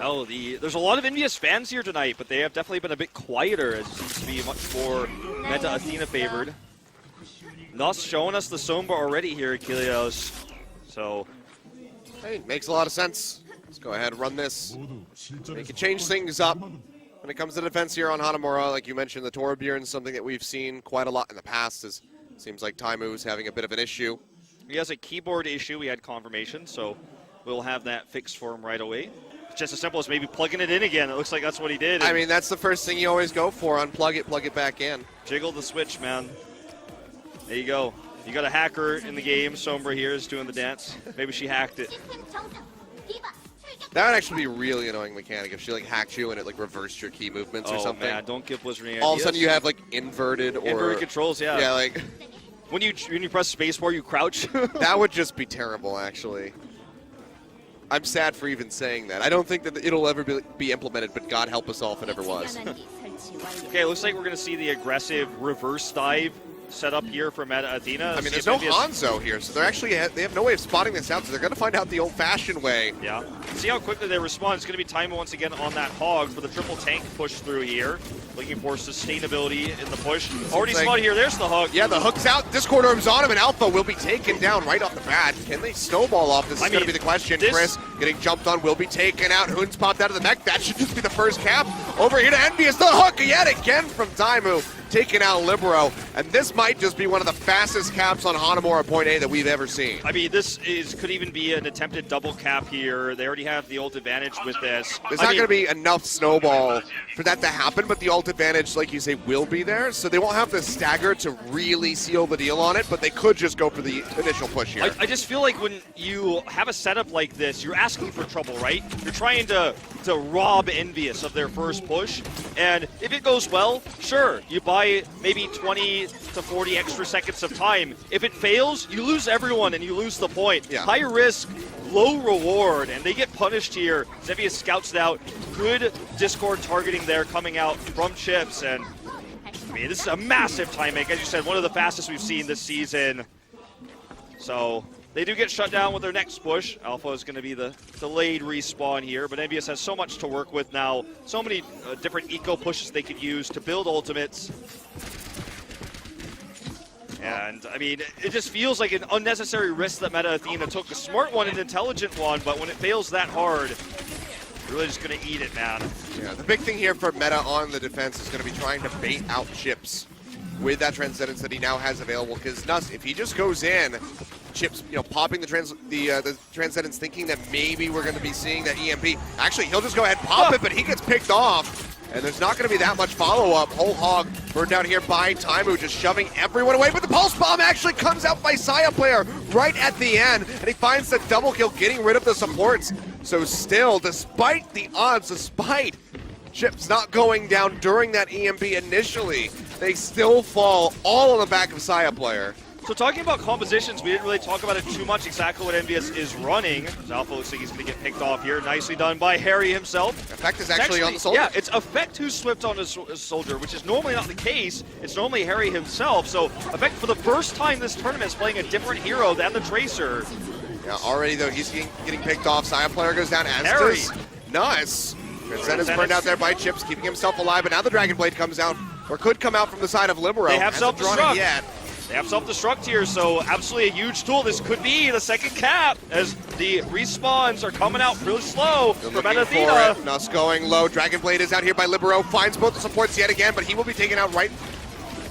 Oh, there's a lot of EnVyUs fans here tonight, but they have definitely been a bit quieter, as it seems to be much more Meta Athena favored. Thus showing us the Sombra already here at Kilios. So, Hey, makes a lot of sense. Let's go ahead and run this. They can change things up when it comes to defense here on Hanamura. Like you mentioned, the Torbjorn is something that we've seen quite a lot in the past. It seems like Taimu's having a bit of an issue. he has a keyboard issue. We had confirmation, so we'll have that fixed for him right away. It's just as simple as maybe plugging it in again. It looks like that's what he did. I mean, that's the first thing you always go for. Unplug it, plug it back in. Jiggle the switch, man. There you go. You got a hacker in the game. Sombra here is doing the dance. Maybe she hacked it. That would actually be a really annoying mechanic if she like hacked you and it like reversed your key movements or Oh something. man, don't give Blizzard any All of a ideas. sudden you have like inverted or Inverted controls, yeah. yeah, like When you press spacebar, you crouch. that would just be terrible actually. I'm sad for even saying that. I don't think that it'll ever be implemented, but God help us all if it ever was. Okay, looks like we're going to see the aggressive reverse dive set up here for Meta Athena. I mean, there's no Hanzo here, so they have no way of spotting this out, so they're going to find out the old-fashioned way. Yeah. See how quickly they respond. It's going to be time once again on that hog for the triple tank push through here. Looking for sustainability in the push. Already spotted here. There's the hug. Yeah, the hook's out. Discord Orm's on him, and Alpha will be taken down right off the bat. Can they snowball off? This is going to be the question. Chris getting jumped on will be taken out. Hoon's popped out of the mech. That should just be the first cap. Over here to EnVyUs. The hook yet again from Taimu. Taking out Libero, and this might just be one of the fastest caps on Hanamura Point A that we've ever seen. I mean, could even be an attempted double cap here. They already have the ult advantage with this. There's not going to be enough snowball for that to happen, but the ult advantage, like you say, will be there, so they won't have to stagger to really seal the deal on it, but they could just go for the initial push here. I just feel like when you have a setup like this, you're asking for trouble, right? You're trying to rob EnVyUs of their first push, and if it goes well, sure, you buy maybe 20 to 40 extra seconds of time. If it fails, you lose everyone and you lose the point. Yeah. High risk, low reward, and they get punished here. EnVyUs scouts it out. Good Discord targeting there coming out from Chips, and I mean, this is a massive time make. As you said, one of the fastest we've seen this season. So they do get shut down with their next push. Alpha is going to be the delayed respawn here, but EnVyUs has so much to work with now. So many different eco pushes they could use to build ultimates. And, I mean, it just feels like an unnecessary risk that Meta Athena took. A smart one, an intelligent one, but when it fails that hard, you're really just going to eat it, man. Yeah, the big thing here for Meta on the defense is going to be trying to bait out Chips with that Transcendence that he now has available, because Nuss, if he just goes in, Chips, popping the Transcendence, thinking that maybe we're going to be seeing that EMP. Actually, he'll just go ahead and pop it, but he gets picked off. And there's not going to be that much follow-up. Whole hog burned out here by Taimu, just shoving everyone away. But the Pulse Bomb actually comes out by Saya Player right at the end. And he finds the double kill, getting rid of the supports. So still, despite the odds, despite Chips not going down during that EMP initially, they still fall all on the back of Saya Player. So talking about compositions, we didn't really talk about it too much, exactly what EnVyUs is running. Alpha looks like he's going to get picked off here. Nicely done by Harry himself. Effect is actually on the soldier. Yeah, it's Effect who slipped on his soldier, which is normally not the case. It's normally Harry himself. So Effect, for the first time this tournament, is playing a different hero than the Tracer. Yeah, already though, he's getting picked off. Saya Player goes down, as Harry. does Nuss. Transcendence burned out there by Chips, keeping himself alive, but now the Dragon Blade comes out, or could come out from the side of Libero. They have self-destruct. Yet. They have self-destruct here, so absolutely a huge tool. This could be the second cap as the respawns are coming out really slow for Meta Athena. Nuss going low. Dragon Blade is out here by Libero. Finds both the supports yet again, but he will be taken out right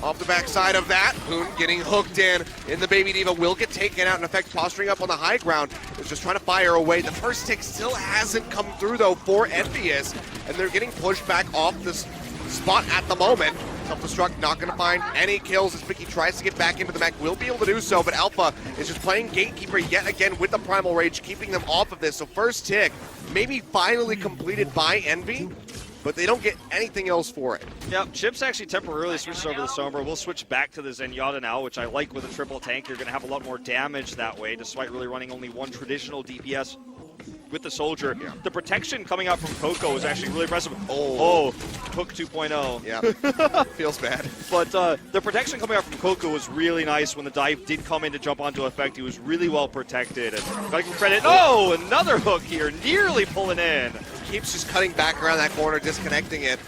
off the backside of that. Hoon getting hooked in the Baby Diva will get taken out. In Effect posturing up on the high ground. Is just trying to fire away. The first tick still hasn't come through though for EnVyUs, and they're getting pushed back off this spot at the moment. Self-destruct, not going to find any kills as Mickey tries to get back into the mech. Will be able to do so, but Alpha is just playing Gatekeeper yet again with the Primal Rage, keeping them off of this. So first tick, maybe finally completed by Envy, but they don't get anything else for it. Yep, Chips actually temporarily switched over to the Sombra. We'll switch back to the Zenyatta now, which I like with a triple tank. You're going to have a lot more damage that way, despite really running only one traditional DPS with the soldier. Yeah. The protection coming out from Coco is actually really impressive. Oh, Hook 2.0. Yeah, feels bad. But the protection coming out from Coco was really nice when the dive did come in to jump onto Effect. He was really well protected. And gotta give credit. Oh, another hook here, nearly pulling in. Keeps just cutting back around that corner, disconnecting it.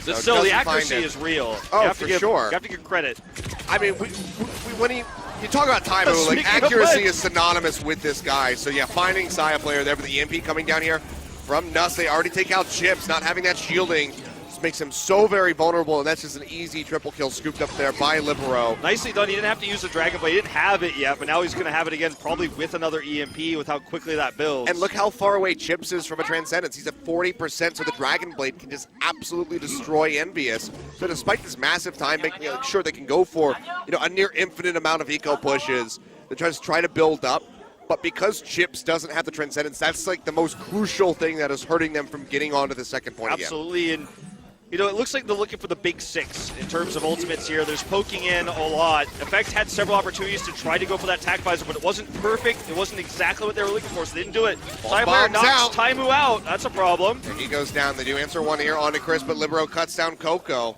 So still, the accuracy is real. Oh, for sure. You have to give credit. I mean, when you talk about Taimu, like accuracy is synonymous with this guy. So yeah, finding Saya Player there, but the EMP coming down here from Nuss. They already take out Chips, not having that shielding just makes him so very vulnerable, and that's just an easy triple kill scooped up there by Libero. Nicely done. He didn't have to use the Dragon Blade. He didn't have it yet, but now he's going to have it again, probably with another EMP with how quickly that builds. And look how far away Chips is from a Transcendence. He's at 40%, so the Dragon Blade can just absolutely destroy EnVyUs. So despite this massive time, making sure they can go for a near infinite amount of eco pushes, they try to build up. But because Chips doesn't have the Transcendence, that's like the most crucial thing that is hurting them from getting onto the second point Absolutely, again. And You know, it looks like they're looking for the big six in terms of ultimates here. There's poking in a lot. Effect had several opportunities to try to go for that tac visor, but it wasn't perfect. It wasn't exactly what they were looking for, so they didn't do it. Cyber knocks Taimu out. That's a problem. And he goes down. They do answer one here onto Chris, but Libero cuts down Coco.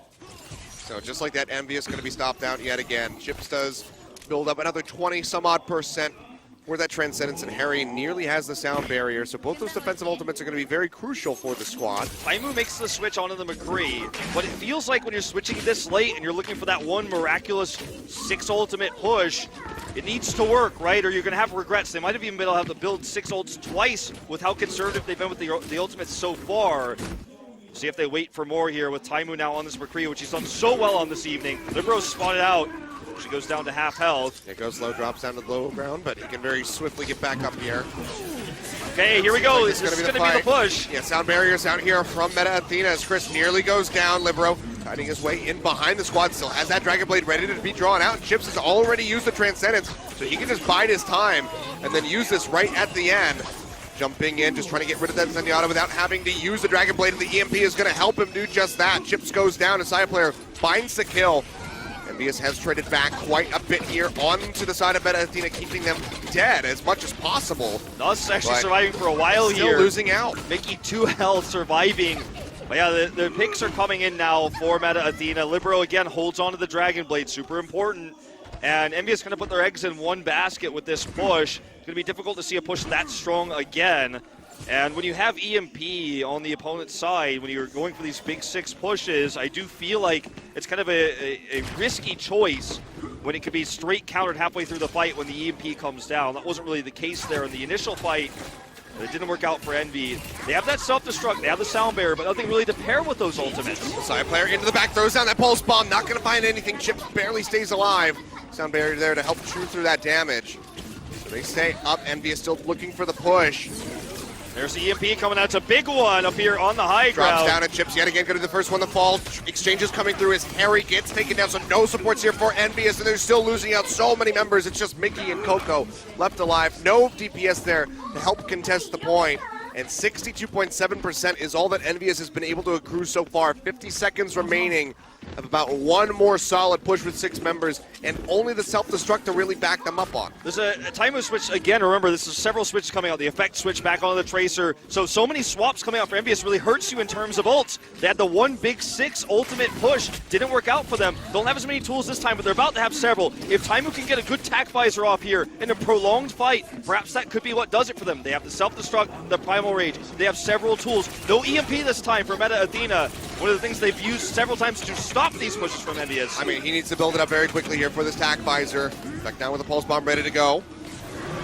So just like that, EnVyUs going to be stopped out yet again. Chips does build up another 20-some-odd% where that Transcendence, and Harry nearly has the sound barrier, so both those defensive ultimates are going to be very crucial for the squad. Taimu makes the switch onto the McCree, but it feels like when you're switching this late and you're looking for that one miraculous 6 ultimate push, it needs to work, right? Or you're going to have regrets. They might have even been able to have to build 6 ults twice with how conservative they've been with the ultimates so far. See if they wait for more here with Taimu now on this McCree, which he's done so well on this evening. Libero's spotted out. She goes down to half health. It goes low, drops down to the low ground, but he can very swiftly get back up here. Okay, here we go. This is going to be the push. Yeah, sound barriers out here from Meta Athena as Chris nearly goes down. Libero fighting his way in behind the squad, still has that Dragon Blade ready to be drawn out. Chips has already used the Transcendence, so he can just bide his time and then use this right at the end. Jumping in, just trying to get rid of that Zenyatta without having to use the Dragon Blade, and the EMP is going to help him do just that. Chips goes down, a side player finds the kill. EnVyUs has traded back quite a bit here onto the side of Meta Athena, keeping them dead as much as possible. Us actually surviving for a while still here. Still losing out. Mickey 2 health surviving. But yeah, the picks are coming in now for Meta Athena. Libero again holds on to the Dragon Blade, super important. And EnVyUs going to put their eggs in one basket with this push. It's going to be difficult to see a push that strong again. And when you have EMP on the opponent's side, when you're going for these big 6 pushes, I do feel like it's kind of a risky choice when it could be straight countered halfway through the fight when the EMP comes down. That wasn't really the case there in the initial fight. It didn't work out for Envy. They have that self-destruct, they have the sound barrier, but nothing really to pair with those ultimates. Side player into the back, throws down that pulse bomb, not going to find anything. Chips barely stays alive. Sound barrier there to help chew through that damage. So they stay up. Envy is still looking for the push. There's the EMP coming out. It's a big one up here on the high ground. Drops down and Chips yet again, going to be the first one to fall. Exchanges coming through as Harry gets taken down, so no supports here for EnVyUs, and they're still losing out so many members. It's just Mickey and Coco left alive. No DPS there to help contest the point. And 62.7% is all that EnVyUs has been able to accrue so far. 50 seconds remaining of about one more solid push with 6 members, and only the self-destruct to really back them up on. There's a Taimu switch, again, remember, this is several switches coming out. The effect switch back onto the Tracer. So many swaps coming out for EnVyUs really hurts you in terms of ults. They had the one big 6 ultimate push. Didn't work out for them. Don't have as many tools this time, but they're about to have several. If Taimu can get a good tac visor off here in a prolonged fight, perhaps that could be what does it for them. They have the self-destruct, the Primal Rage. They have several tools. No EMP this time for Meta Athena. One of the things they've used several times to stop these pushes from EnVyUs. I mean, he needs to build it up very quickly here for this tac visor. Back down with the pulse bomb ready to go.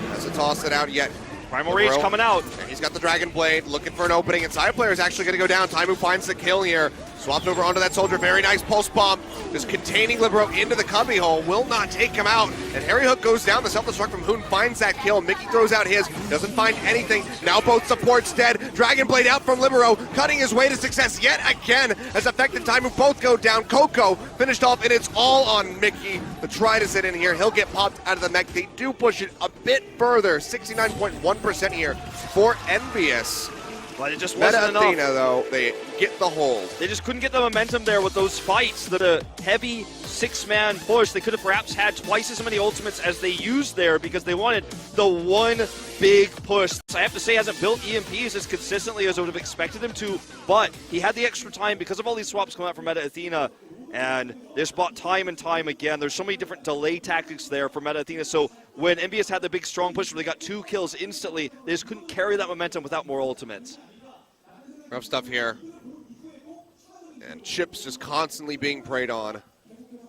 Has to toss it out yet. Primal Rage coming out. And he's got the Dragon Blade, looking for an opening, and side player is actually going to go down. Taimu finds the kill here. Swapped over onto that soldier. Very nice pulse bomb. Just containing Libero into the cubby hole. Will not take him out. And Harry Hook goes down. The self-destruct from Hoon finds that kill. Mickey throws out his. Doesn't find anything. Now both supports dead. Dragon Blade out from Libero. Cutting his way to success yet again. As Effect and Taimu both go down. Coco finished off, and it's all on Mickey. The try to sit in here. He'll get popped out of the mech. They do push it a bit further. 69.1% here for EnVyUs. But it just wasn't enough. Athena, though, they get the hold. They just couldn't get the momentum there with those fights. The heavy 6-man push. They could have perhaps had twice as many ultimates as they used there because they wanted the one big push. I have to say, he hasn't built EMPs as consistently as I would have expected him to, but he had the extra time because of all these swaps coming out from Meta Athena. And they're spot time and time again. There's so many different delay tactics there for Meta Athena. So when EnVyUs had the big strong push where they got 2 kills instantly, they just couldn't carry that momentum without more ultimates. Rough stuff here. And Chips just constantly being preyed on.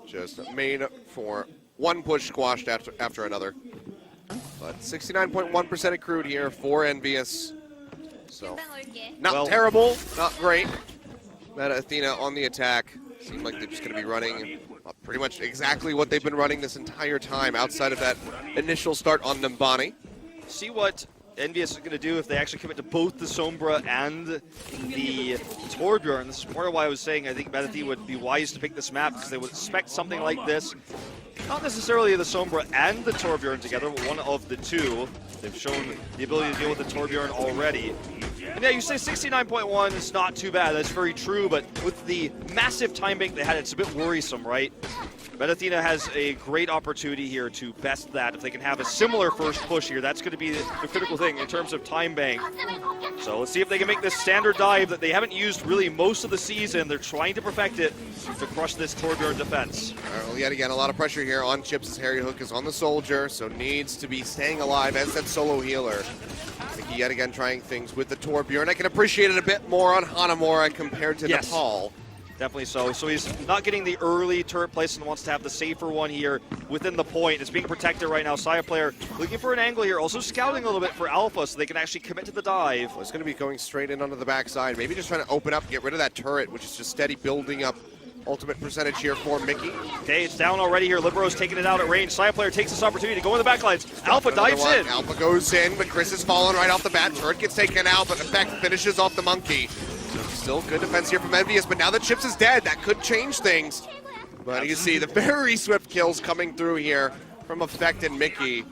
Just made for one push squashed after another. But 69.1% accrued here for EnVyUs. So not terrible, not great. Meta Athena on the attack. Seems like they're just going to be running pretty much exactly what they've been running this entire time outside of that initial start on Nimbani. See what EnVyUs is going to do if they actually commit to both the Sombra and the Torbjorn. This is part of why I was saying I think Meta Athena would be wise to pick this map because they would expect something like this. Not necessarily the Sombra and the Torbjorn together, but one of the two. They've shown the ability to deal with the Torbjorn already. And yeah, you say 69.1 is not too bad. That's very true, but with the massive time bank they had, it's a bit worrisome, right? But Athena has a great opportunity here to best that. If they can have a similar first push here, that's going to be the critical thing in terms of time bank. So let's see if they can make this standard dive that they haven't used really most of the season. They're trying to perfect it to crush this Torbjorn defense. Well, yet again, a lot of pressure here on Chips as Harry Hook is on the soldier, so needs to be staying alive as that solo healer. Mickey yet again trying things with the Torbjorn. I can appreciate it a bit more on Hanamura compared to Nepal. Definitely so. So he's not getting the early turret place and wants to have the safer one here within the point. It's being protected right now. Saya player looking for an angle here. Also scouting a little bit for Alpha so they can actually commit to the dive. Well, it's going to be going straight in onto the backside. Maybe just trying to open up, get rid of that turret, which is just steady building up ultimate percentage here for Mickey. Okay, it's down already here. Libero's taking it out at range. Saya player takes this opportunity to go in the backlines. Alpha dives in. Alpha goes in, but Chris is falling right off the bat. Turret gets taken out, but Effect finishes off the monkey. Still good defense here from EnVyUs, but now that Chips is dead, that could change things. But you see the very swift kills coming through here from Effect and Mickey.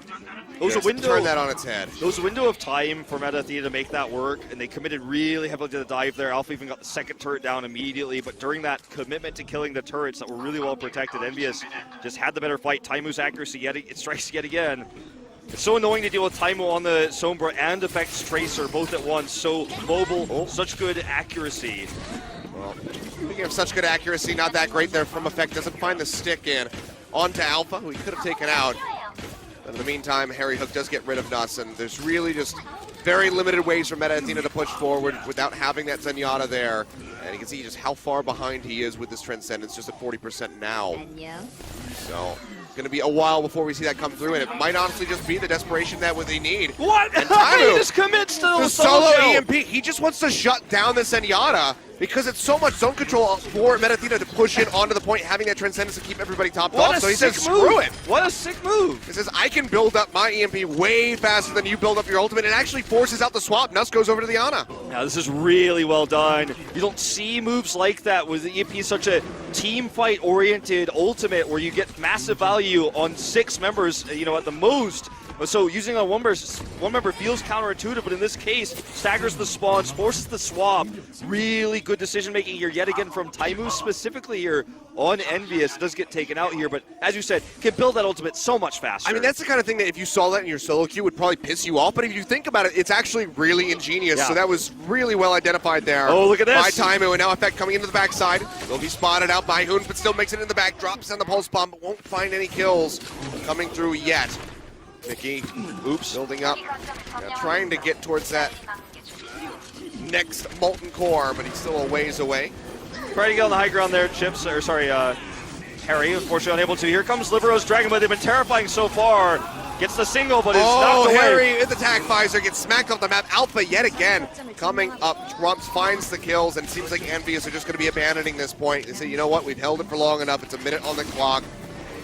It was a window. Turn that on its head. It was a window of time for Meta Athena to make that work, and they committed really heavily to the dive there. Alpha even got the second turret down immediately, but during that commitment to killing the turrets that were really well protected, EnVyUs just had the better fight. Taimu's accuracy, it strikes yet again. It's so annoying to deal with Taimu on the Sombra and Effect's Tracer both at once. So mobile, such good accuracy. Well, speaking of such good accuracy, not that great there from Effect. Doesn't find the stick in. Onto Alpha, who he could have taken out. But in the meantime, Harry Hook does get rid of Nuss, and there's really just very limited ways for Meta Athena to push forward without having that Zenyatta there. And you can see just how far behind he is with this Transcendence, just at 40% now. So it's going to be a while before we see that come through, and it might honestly just be the desperation that they need. What? And Taimu, he just commits to the solo EMP. He just wants to shut down the Zenyatta because it's so much zone control for Meta Athena to push in onto the point, having that Transcendence to keep everybody topped off. So he says, screw it. What a sick move. He says, I can build up my EMP way faster than you build up your ultimate. It actually forces out the swap. Nuss goes over to the Ana. Now, this is really well done. You don't see moves like that with the EMP, such a team fight-oriented ultimate where you get massive value on 6 members, at the most. So using a one member feels counterintuitive, but in this case, staggers the spawns, forces the swap. Really good decision making here, yet again from Taimu specifically here on EnVyUs. Does get taken out here, but as you said, can build that ultimate so much faster. I mean, that's the kind of thing that if you saw that in your solo queue would probably piss you off, but if you think about it, it's actually really ingenious. Yeah. So that was really well identified there. Oh, look at this. By Taimu, and now Effect coming into the backside. Will be spotted out by Hoon, but still makes it in the back, drops on the pulse bomb, but won't find any kills coming through yet. Mickey, building up, trying to get towards that next molten core, but he's still a ways away. Trying to get on the high ground there, Chips, Harry, unfortunately unable to. Here comes Libero's Dragon Blade. They've been terrifying so far. Gets the single, but is knocked away. Harry with the tag visor gets smacked off the map. Alpha yet again coming up. Trumps finds the kills, and it seems like EnVyUs are just going to be abandoning this point. They say, you know what, we've held it for long enough. It's a minute on the clock.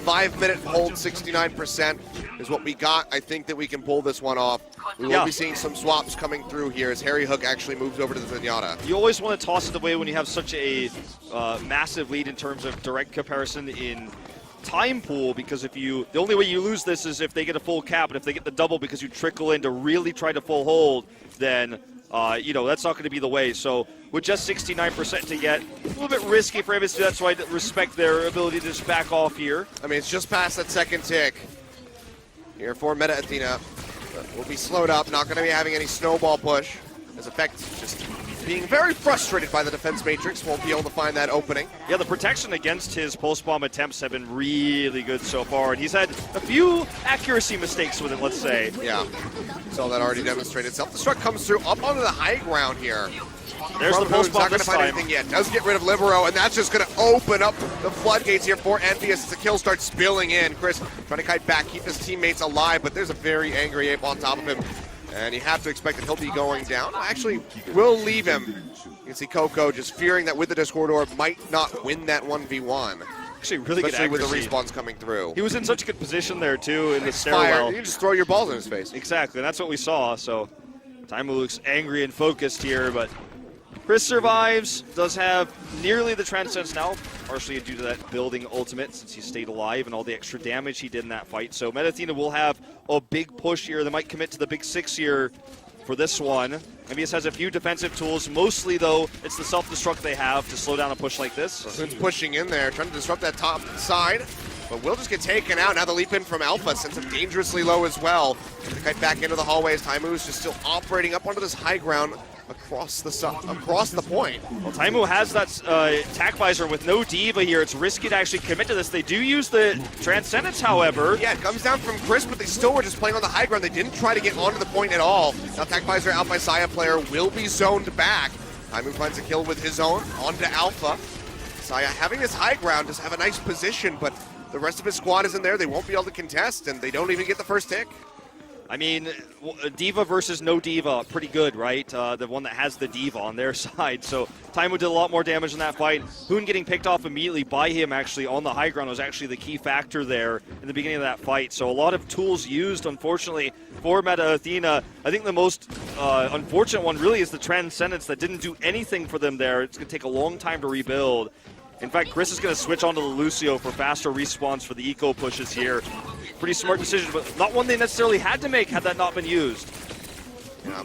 5-minute hold, 69% is what we got. I think that we can pull this one off. We will be seeing some swaps coming through here as Harry Hook actually moves over to the Zenyatta. You always want to toss it away when you have such a massive lead in terms of direct comparison in time pool, because the only way you lose this is if they get a full cap, and if they get the double because you trickle in to really try to full hold, then that's not going to be the way. So with just 69% to get, a little bit risky for EnVyUs to do that, so I respect their ability to just back off here. I mean, it's just past that second tick here for Meta Athena. Will be slowed up, not going to be having any snowball push. As Effect just being very frustrated by the defense matrix, won't be able to find that opening. Yeah, the protection against his pulse bomb attempts have been really good so far, and he's had a few accuracy mistakes with it, let's say. Yeah, saw that already demonstrated. Self-destruct comes through up onto the high ground here. There's the pulse bomb not going to find anything yet. Does get rid of Libero, and that's just going to open up the floodgates here for EnVyUs as the kills start spilling in. Chris trying to kite back, keep his teammates alive, but there's a very angry Ape on top of him. And you have to expect that he'll be going down. Actually, we'll leave him. You can see Coco just fearing that with the Discord Orb might not win that 1v1. Actually, really good accuracy. With the respawns coming through. He was in such a good position there, too, in the stairwell. You can just throw your balls in his face. Exactly, and that's what we saw. So Taimu looks angry and focused here, but Chris survives, does have nearly the Transcendence now, partially due to that building ultimate since he stayed alive and all the extra damage he did in that fight. So Meta Athena will have a big push here. They might commit to the big 6 here for this one. EnVyUs has a few defensive tools. Mostly, though, it's the self-destruct they have to slow down a push like this. Soon's pushing in there, trying to disrupt that top side, but will just get taken out. Now the leap in from Alpha sends him dangerously low as well. The kite back into the hallways. Taimu's just still operating up onto this high ground across the point. Well, Taimu has that tack visor with no diva here. It's risky to actually commit to this. They do use the Transcendence, however. Yeah, it comes down from Chris, but they still were just playing on the high ground. They didn't try to get onto the point at all. Now tack visor out by Saya player will be zoned back. Taimu finds a kill with his own onto Alpha. Saya having this high ground, just have a nice position, but the rest of his squad isn't there. They won't be able to contest, and they don't even get the first tick. I mean, diva versus no diva, pretty good, right? The one that has the diva on their side. So Taimu did a lot more damage in that fight. Hoon getting picked off immediately by him actually on the high ground was actually the key factor there in the beginning of that fight. So a lot of tools used, unfortunately, for Meta Athena. I think the most unfortunate one really is the Transcendence that didn't do anything for them there. It's going to take a long time to rebuild. In fact, Chris is going to switch onto the Lucio for faster respawns for the eco pushes here. Pretty smart decision, but not one they necessarily had to make had that not been used. Yeah.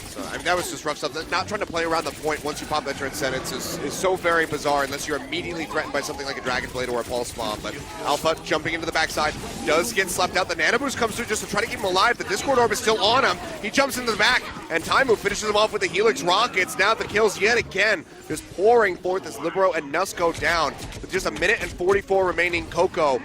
So, I mean, that was just rough stuff. Not trying to play around the point once you pop that Transcendence is so very bizarre unless you're immediately threatened by something like a Dragon Blade or a Pulse Bomb. But Alpha jumping into the backside does get slapped out. The Nano Boost comes through just to try to keep him alive. The Discord Orb is still on him. He jumps into the back, and Taimu finishes him off with the Helix Rockets. Now the kills yet again, just pouring forth as Libero and Nuss go down. With just a minute and 44 remaining, Coco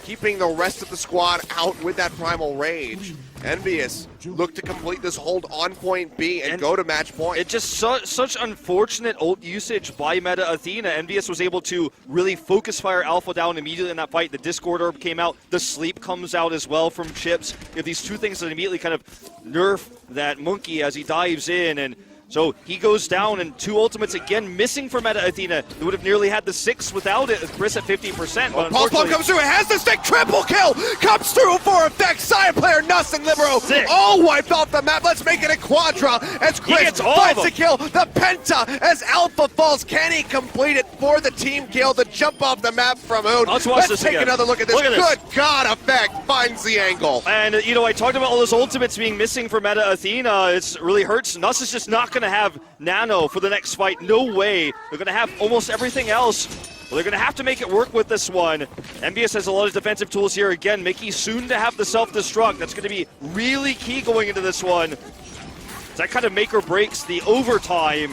keeping the rest of the squad out with that Primal Rage. EnVyUs look to complete this hold on point B and go to match point. It's just such unfortunate ult usage by Meta Athena. EnVyUs was able to really focus fire Alpha down immediately in that fight. The Discord Orb came out. The Sleep comes out as well from Chips. You have these two things that immediately kind of nerf that Monkey as he dives in, and so he goes down, and two ultimates again missing for Meta Athena. They would have nearly had the 6 without it. Chris at 50%. But Pulse Bomb comes through. It has the stick. Triple kill comes through for effect. Side player Nuss and Libero all wiped off the map. Let's make it a quadra as Chris finds the kill. The Penta as Alpha falls. Can he complete it for the team kill? The jump off the map from Hoon. Let's take another look at this. Good God, effect finds the angle. And, you know, I talked about all those ultimates being missing for Meta Athena. It really hurts. Nuss is just not going to have Nano for the next fight. No way. They're going to have almost everything else. Well, they're going to have to make it work with this one. EnVyUs has a lot of defensive tools here. Again, Mickey soon to have the self-destruct. That's going to be really key going into this one. That kind of make or breaks the overtime.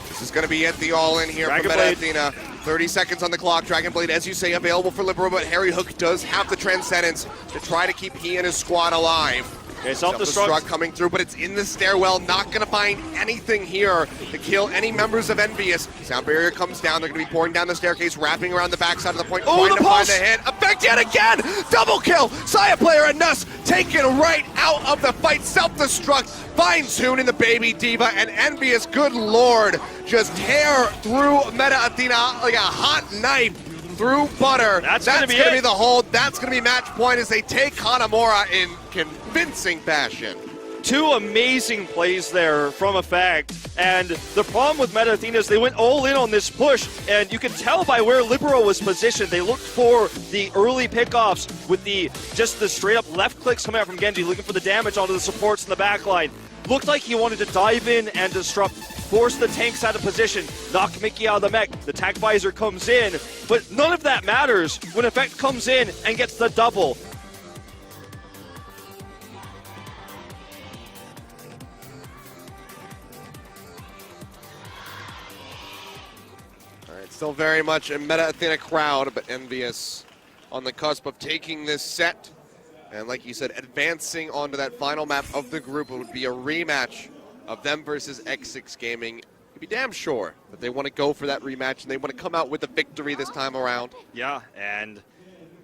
This is going to be it, the all-in here from Meta Athena. 30 seconds on the clock. Dragon Blade, as you say, available for Libero, but Harry Hook does have the Transcendence to try to keep he and his squad alive. Okay, self-destruct coming through, but it's in the stairwell. Not going to find anything here to kill any members of EnVyUs. Sound barrier comes down. They're going to be pouring down the staircase, wrapping around the backside of the point, trying to find the hit. Effect yet again! Double kill! Saya player and Nuss taken right out of the fight. Self-destruct finds Hoon in the Baby Diva, and EnVyUs, good lord, just tear through Meta Athena like a hot knife through butter. That's going to be the hold. That's going to be match point as they take Hanamura in convincing fashion. Two amazing plays there from Effect. And the problem with Meta Athena is they went all in on this push, and you can tell by where Libero was positioned. They looked for the early pickoffs with just the straight up left clicks coming out from Genji, looking for the damage onto the supports in the backline. Looked like he wanted to dive in and disrupt, force the tanks out of position, knock Mickey out of the mech. The tack visor comes in, but none of that matters when Effect comes in and gets the double. All right, still very much a Meta Athena crowd, but EnVyUs on the cusp of taking this set. And like you said, advancing onto that final map of the group. It would be a rematch of them versus X6 Gaming. You'd be damn sure that they want to go for that rematch and they want to come out with a victory this time around. Yeah, and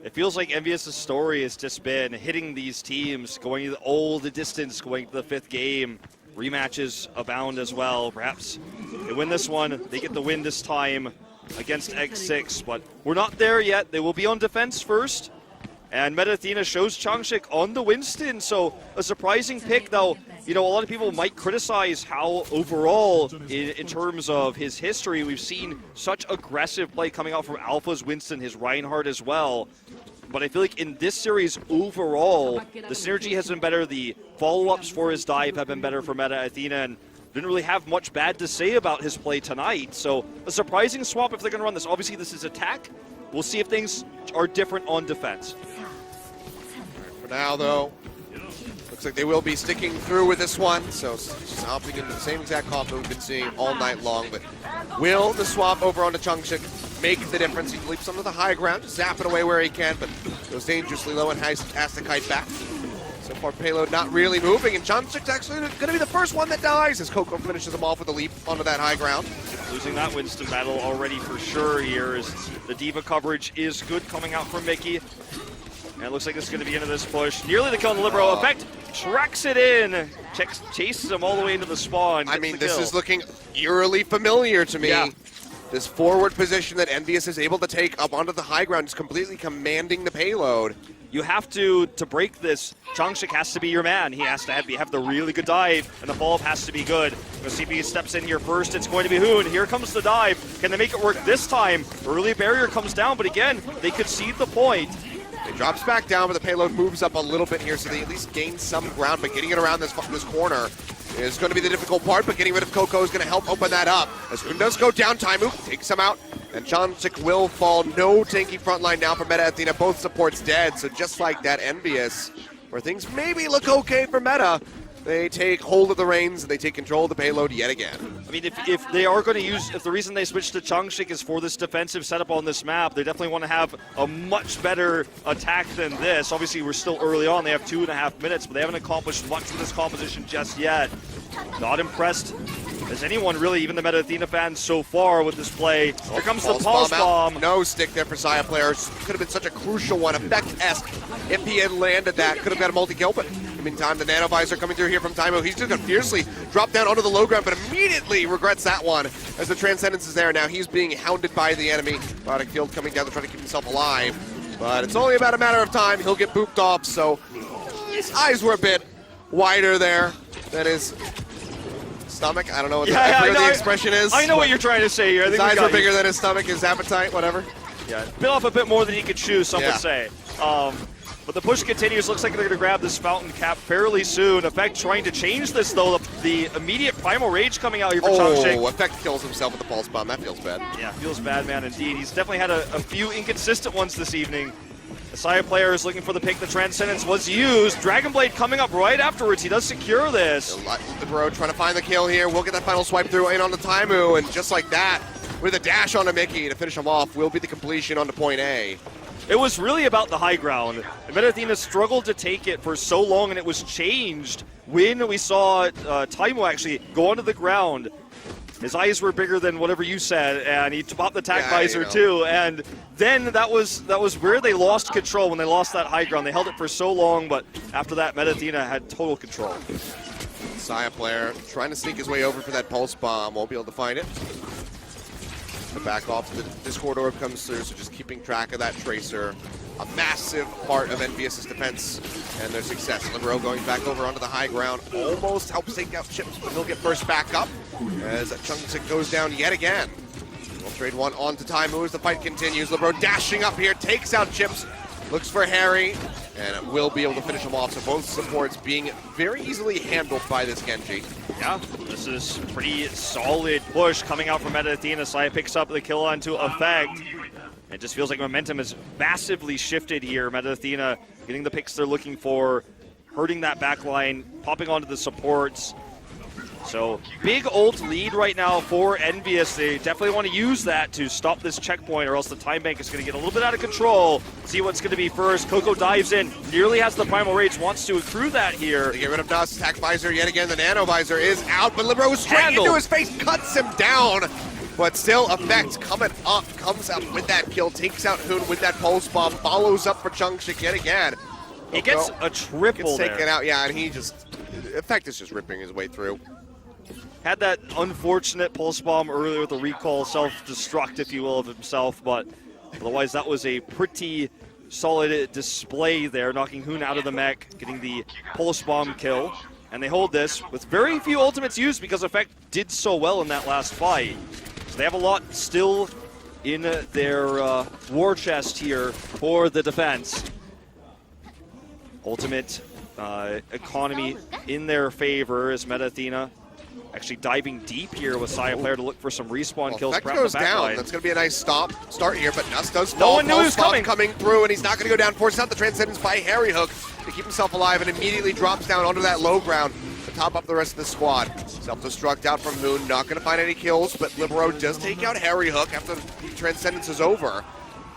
it feels like EnVyUs' story has just been hitting these teams, going all the distance, going to the 5th game. Rematches abound as well. Perhaps they win this one, they get the win this time against X6, but we're not there yet. They will be on defense first. And Meta Athena shows Changshik on the Winston, so a surprising pick, though. You know, a lot of people might criticize how overall, in terms of his history, we've seen such aggressive play coming out from Alpha's Winston, his Reinhardt as well. but I feel like in this series overall, the synergy has been better. The follow-ups for his dive have been better for Meta Athena, and didn't really have much bad to say about his play tonight. So a surprising swap if they're going to run this. Obviously, this is attack. We'll see if things are different on defense. For now, though, looks like they will be sticking through with this one. So just opting into the same exact comp that we've been seeing all night long. But will the swap over onto Chungshik make the difference? He leaps onto the high ground, just zapping away where he can, but goes dangerously low and has to kite back. So far, payload not really moving, and Chungshik's actually going to be the first one that dies as Coco finishes him off with a leap onto that high ground. Losing that Winston battle already for sure here, as the Diva coverage is good coming out from Mickey. And it looks like this is going to be into this push. Nearly the kill on the Libero. Effect tracks it in. Chases him all the way into the spawn. I mean, this is looking eerily familiar to me. Yeah. This forward position that EnVyUs is able to take up onto the high ground is completely commanding the payload. You have to break this, Chungshik has to be your man. He has to have the really good dive, and the follow-up has to be good. We'll see if he steps in here first. It's going to be Hoon. Here comes the dive. Can they make it work this time? Early barrier comes down, but again, they concede the point. It drops back down, but the payload moves up a little bit here, so they at least gain some ground, but getting it around this corner is going to be the difficult part, but getting rid of Coco is going to help open that up. As Hoon does go down, Taimu takes him out, and Chungshik will fall. No tanky front line now for Meta Athena. Both supports dead, so just like that, EnVyUs, where things maybe look okay for Meta, they take hold of the reins and they take control of the payload yet again. I mean, if they are going to use, if the reason they switched to Chungshik is for this defensive setup on this map, they definitely want to have a much better attack than this. Obviously, we're still early on. They have 2.5 minutes, but they haven't accomplished much with this composition just yet. Not impressed as anyone, really, even the Meta Athena fans so far with this play. Here comes the pulse bomb. No stick there for Saya players. Could have been such a crucial one. Effect-esque. If he had landed that, could have got a multi-kill, but in the meantime, the nano visor coming through here from Taimu. He's just going to fiercely drop down onto the low ground, but immediately regrets that one as the Transcendence is there. Now he's being hounded by the enemy. Product Field coming down to try to keep himself alive, but it's only about a matter of time. He'll get booped off, so his eyes were a bit wider there than his stomach. I don't know what the expression is. I know what you're trying to say here. His eyes were bigger than his stomach, his appetite, whatever. Yeah, bit off a bit more than he could chew, some would say. But the push continues. Looks like they're going to grab this fountain cap fairly soon. Effect trying to change this, though. The immediate Primal Rage coming out here for Chungshik. Oh, Effect kills himself with the pulse bomb. That feels bad. Yeah, feels bad, man, indeed. He's definitely had a few inconsistent ones this evening. The Saya player is looking for the pick. The Transcendence was used. Dragon Blade coming up right afterwards. He does secure this. The bro trying to find the kill here. We'll get that final swipe through in on the Taimu, and just like that, with a dash onto Mickey to finish him off, will be the completion onto point A. It was really about the high ground. Meta Athena struggled to take it for so long, and it was changed when we saw Taimu actually go onto the ground. His eyes were bigger than whatever you said, and he popped the tack visor too. And then that was where they lost control, when they lost that high ground. They held it for so long, but after that, Meta Athena had total control. Saya player trying to sneak his way over for that pulse bomb. Won't be able to find it. The back off the Discord orb comes through, so just keeping track of that tracer. A massive part of EnVyUs' defense and their success. Libero going back over onto the high ground. Almost helps take out Chips, but he'll get burst back up as Chungshik goes down yet again. We'll trade one on to Taimu as the fight continues. Libero dashing up here, takes out Chips, looks for Harry, and will be able to finish him off. So both supports being very easily handled by this Genji. Yeah, this is pretty solid push coming out from Meta Athena. Saya picks up the kill onto Effect. It just feels like momentum has massively shifted here. Meta Athena getting the picks they're looking for, hurting that back line, popping onto the supports. So big ult lead right now for EnVyUs. They definitely want to use that to stop this checkpoint, or else the time bank is going to get a little bit out of control. See what's going to be first. Coco dives in, nearly has the Primal Rage, wants to accrue that here. They get rid of Dust, attack visor yet again. The nano visor is out, but Libero straight into his face, cuts him down. But still, Effect coming up, comes up with that kill, takes out Hoon with that pulse bomb, follows up for Chungshik yet again. He gets a triple there. Taken out, yeah, and he just, Effect is just ripping his way through. Had that unfortunate pulse bomb earlier with the recall, self-destruct, if you will, of himself, but otherwise that was a pretty solid display there, knocking Hoon out of the mech, getting the pulse bomb kill. And they hold this with very few ultimates used because Effect did so well in that last fight. So they have a lot still in their war chest here for the defense. Ultimate economy in their favor as Athena actually diving deep here with Saya player to look for some respawn kills. Effect goes down. Line. That's going to be a nice start here, but Nuss does fall. No one knew he was coming through, and he's not going to go down. Forces out the Transcendence by Harry Hook to keep himself alive, and immediately drops down onto that low ground to top up the rest of the squad. Self-destruct out from Moon, not going to find any kills, but Libero does take out Harry Hook after the Transcendence is over.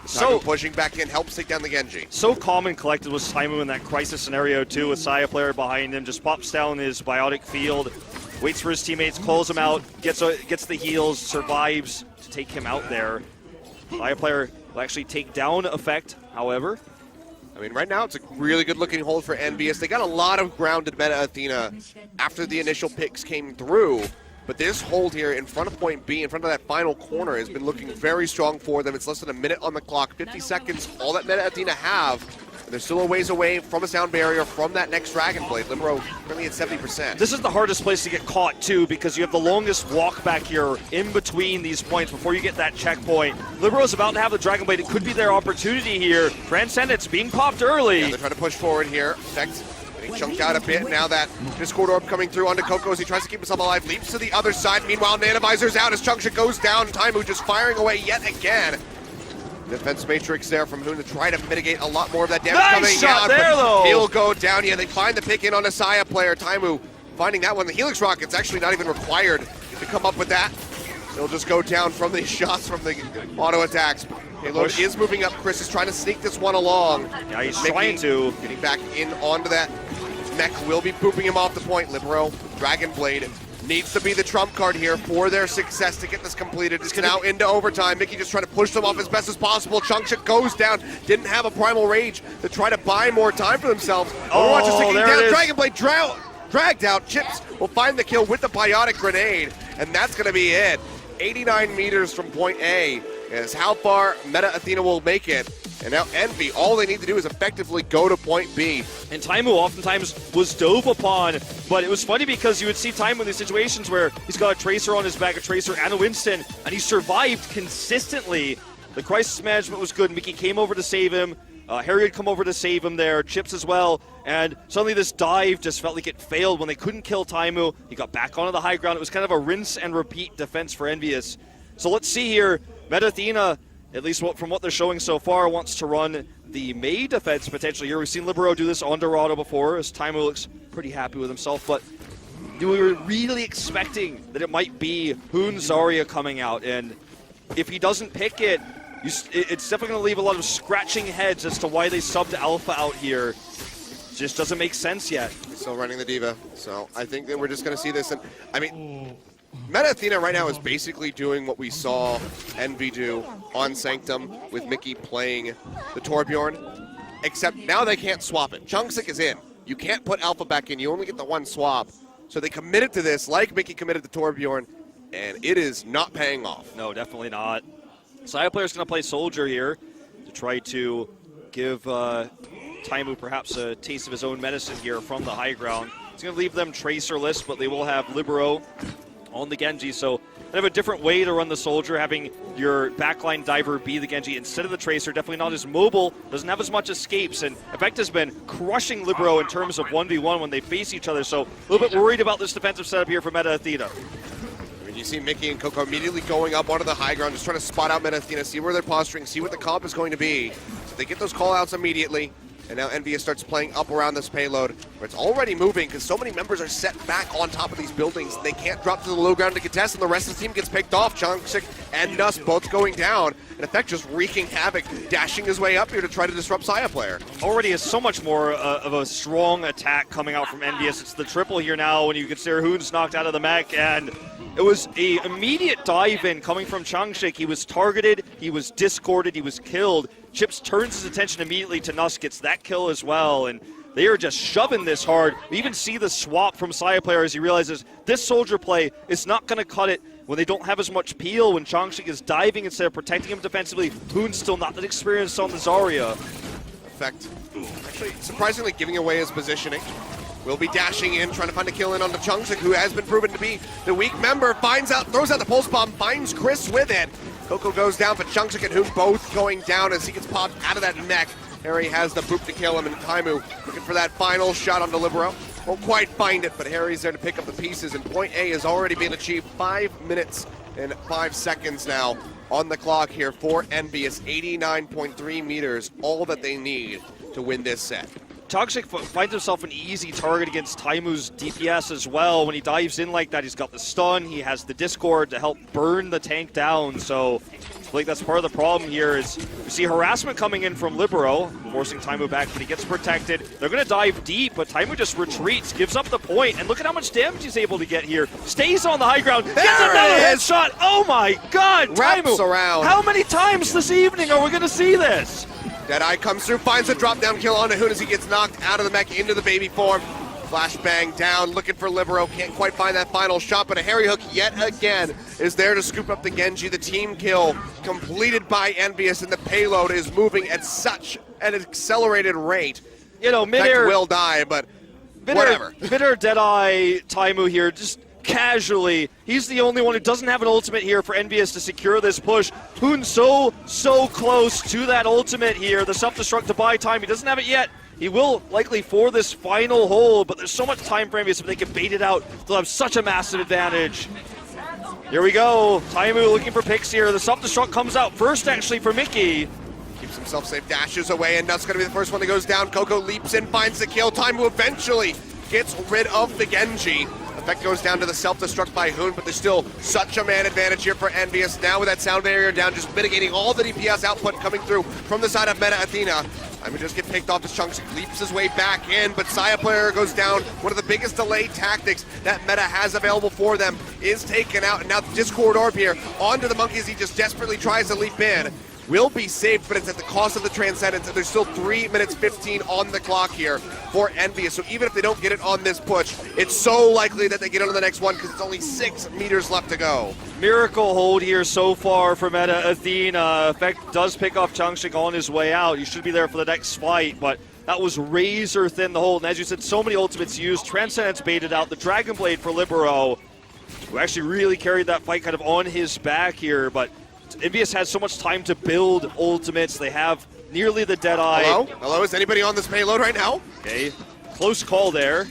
So pushing back in helps take down the Genji. So calm and collected was Taimu in that crisis scenario too, with Saya player behind him, just pops down his biotic field, waits for his teammates, calls him out, gets the heals, survives to take him out there. Saya player will actually take down Effect, however. I mean, right now it's a really good looking hold for EnVyUs. They got a lot of grounded meta Athena after the initial picks came through. But this hold here in front of point B, in front of that final corner, has been looking very strong for them. It's less than a minute on the clock, 50 seconds, all that meta Athena have. And they're still a ways away from a sound barrier from that next Dragon Blade. Libero currently at 70%. This is the hardest place to get caught, too, because you have the longest walk back here in between these points before you get that checkpoint. Libero's about to have the Dragon Blade. It could be their opportunity here. Transcendence being popped early. Yeah, they're trying to push forward here. Effect getting chunked out a bit. Now that Discord Orb coming through onto Coco as he tries to keep himself alive. Leaps to the other side. Meanwhile, Nanovisor's out as Chunksha goes down. Taimu just firing away yet again. Defense Matrix there from Hoon to try to mitigate a lot more of that damage coming shot out. There, though. He'll go down. Yeah, they find the pick in on the Saya player. Taimu finding that one. The Helix Rocket's actually not even required to come up with that. He'll just go down from these shots from the auto attacks. Payload is moving up. Chris is trying to sneak this one along. Yeah, he's trying to. Getting back in onto that. Mech will be pooping him off the point. Libero, Dragon Blade needs to be the trump card here for their success to get this completed. It's now into overtime. Mickey just trying to push them off as best as possible. Chunksha goes down. Didn't have a primal rage to try to buy more time for themselves. Overwatch is taking down. Dragon Blade dragged out. Chips will find the kill with the biotic grenade, and that's going to be it. 89 meters from point A is how far Meta Athena will make it. And now Envy, all they need to do is effectively go to point B. And Taimu oftentimes was dove upon, but it was funny because you would see Taimu in these situations where he's got a Tracer on his back, a Tracer and a Winston, and he survived consistently. The crisis management was good. Mickey came over to save him. Harry had come over to save him there, Chips as well, and suddenly this dive just felt like it failed when they couldn't kill Taimu. He got back onto the high ground. It was kind of a rinse and repeat defense for EnVyUs. So let's see here. Meta Athena, at least from what they're showing so far, wants to run the Mei defense potentially here. We've seen Libero do this on Dorado before, as Taimu looks pretty happy with himself, but we were really expecting that it might be Hoon Zarya coming out, and if he doesn't pick it, it's definitely going to leave a lot of scratching heads as to why they subbed Alpha out here. Just doesn't make sense yet. Still running the Diva, so I think that we're just going to see this. And I mean, Meta Athena right now is basically doing what we saw Envy do on Sanctum with Mickey playing the Torbjorn, except now they can't swap it. Chungsik is in. You can't put Alpha back in. You only get the one swap. So they committed to this like Mickey committed to Torbjorn, and it is not paying off. No, definitely not. Saya player's going to play Soldier here to try to give Taimu perhaps a taste of his own medicine here from the high ground. It's going to leave them Tracerless, but they will have Libero on the Genji, so they have a different way to run the Soldier, having your backline diver be the Genji instead of the Tracer. Definitely not as mobile, doesn't have as much escapes, and Effect has been crushing Libero in terms of 1v1 when they face each other, so a little bit worried about this defensive setup here for Meta Athena. You see Mickey and Coco immediately going up onto the high ground, just trying to spot out Meta Athena, see where they're posturing, see what the comp is going to be. So they get those call-outs immediately, and now EnVyUs starts playing up around this payload, where it's already moving because so many members are set back on top of these buildings. They can't drop to the low ground to contest, and the rest of the team gets picked off. Chungsik and Nuss both going down. In effect, just wreaking havoc, dashing his way up here to try to disrupt Saya player. Already is so much more of a strong attack coming out from EnVyUs. It's the triple here now when you consider Hoon's knocked out of the mech, and it was an immediate dive in coming from Chungsik. He was targeted, he was discorded, he was killed. Chips turns his attention immediately to Nuss, gets that kill as well, and they are just shoving this hard. We even see the swap from Saya player as he realizes this Soldier play is not going to cut it when they don't have as much peel, when Chungsik is diving instead of protecting him defensively. Hoon's still not that experienced on the Zarya. Effect actually surprisingly giving away his positioning. Will be dashing in, trying to find a kill in on the Chungsik, who has been proven to be the weak member. Finds out, throws out the pulse bomb, finds Chris with it. Coco goes down, but Chunksik and Hoon both going down as he gets popped out of that mech. Harry has the boop to kill him, and Taimu looking for that final shot on Libero. Won't quite find it, but Harry's there to pick up the pieces, and point A has already been achieved. 5 minutes and 5 seconds now on the clock here for EnVyUs. 89.3 meters, all that they need to win this set. Toxic finds himself an easy target against Taimu's DPS as well. When he dives in like that, he's got the stun, he has the Discord to help burn the tank down. So I feel like that's part of the problem here is we see harassment coming in from Libero, forcing Taimu back, but he gets protected. They're going to dive deep, but Taimu just retreats, gives up the point, and look at how much damage he's able to get here. Stays on the high ground, gets another headshot. Oh my God, Wraps Taimu! around. How many times this evening are we going to see this? Deadeye comes through, finds a drop-down kill on Hoon as he gets knocked out of the mech into the baby form. Flashbang down, looking for Libero. Can't quite find that final shot, but a Harry Hook yet again is there to scoop up the Genji. The team kill completed by EnVyUs, and the payload is moving at such an accelerated rate. You know, midair will die, but whatever. Midair Deadeye Taimu here, just casually. He's the only one who doesn't have an ultimate here for EnVyUs to secure this push. Hoon so close to that ultimate here. The self-destruct to buy time. He doesn't have it yet. He will likely for this final hold, but there's so much time for EnVyUs if they can bait it out. They'll have such a massive advantage. Here we go. Taimu looking for picks here. The self-destruct comes out first actually for Mickey. Keeps himself safe, dashes away, and Nut's going to be the first one that goes down. Coco leaps in, finds the kill. Taimu eventually gets rid of the Genji. Effect goes down to the self-destruct by Hoon, but there's still such a man advantage here for EnVyUs. Now with that sound barrier down, just mitigating all the DPS output coming through from the side of Meta Athena. I mean, just get picked off as Chunks leaps his way back in, but Saya player goes down. One of the biggest delay tactics that Meta has available for them is taken out, and now the Discord Orb here onto the Monkeys. He just desperately tries to leap in. Will be safe, but it's at the cost of the Transcendence, and there's still 3 minutes 15 on the clock here for EnVyUs. So even if they don't get it on this push, it's so likely that they get on the next one because it's only 6 meters left to go. Miracle hold here so far for Meta Athena. Effect does pick off Changshik on his way out. You should be there for the next fight, but that was razor thin the hold. And as you said, so many ultimates used. Transcendence baited out. The Dragon Blade for Libero, who actually really carried that fight kind of on his back here, but EnVyUs has so much time to build ultimates. They have nearly the Deadeye. Hello, is anybody on this payload right now? Okay, close call there.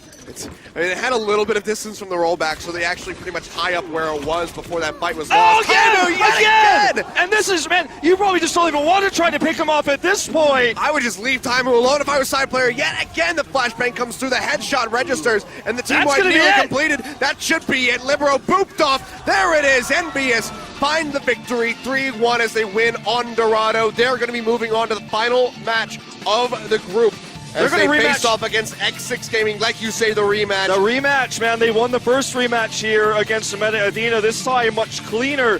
It had a little bit of distance from the rollback, so they actually pretty much high up where it was before that fight was lost. Again! And this is, man, you probably just don't even want to try to pick him off at this point. I would just leave Taimu alone if I was side player. Yet again, the flashbang comes through, the headshot registers, and the team-wide nearly completed. That should be it. Libero booped off. There it is. EnVyUs find the victory, 3-1 as they win on Dorado. They're going to be moving on to the final match of the group. As they face off against X6 Gaming, like you say, the rematch. The rematch, man. They won the first rematch here against Meta Athena. This time, much cleaner.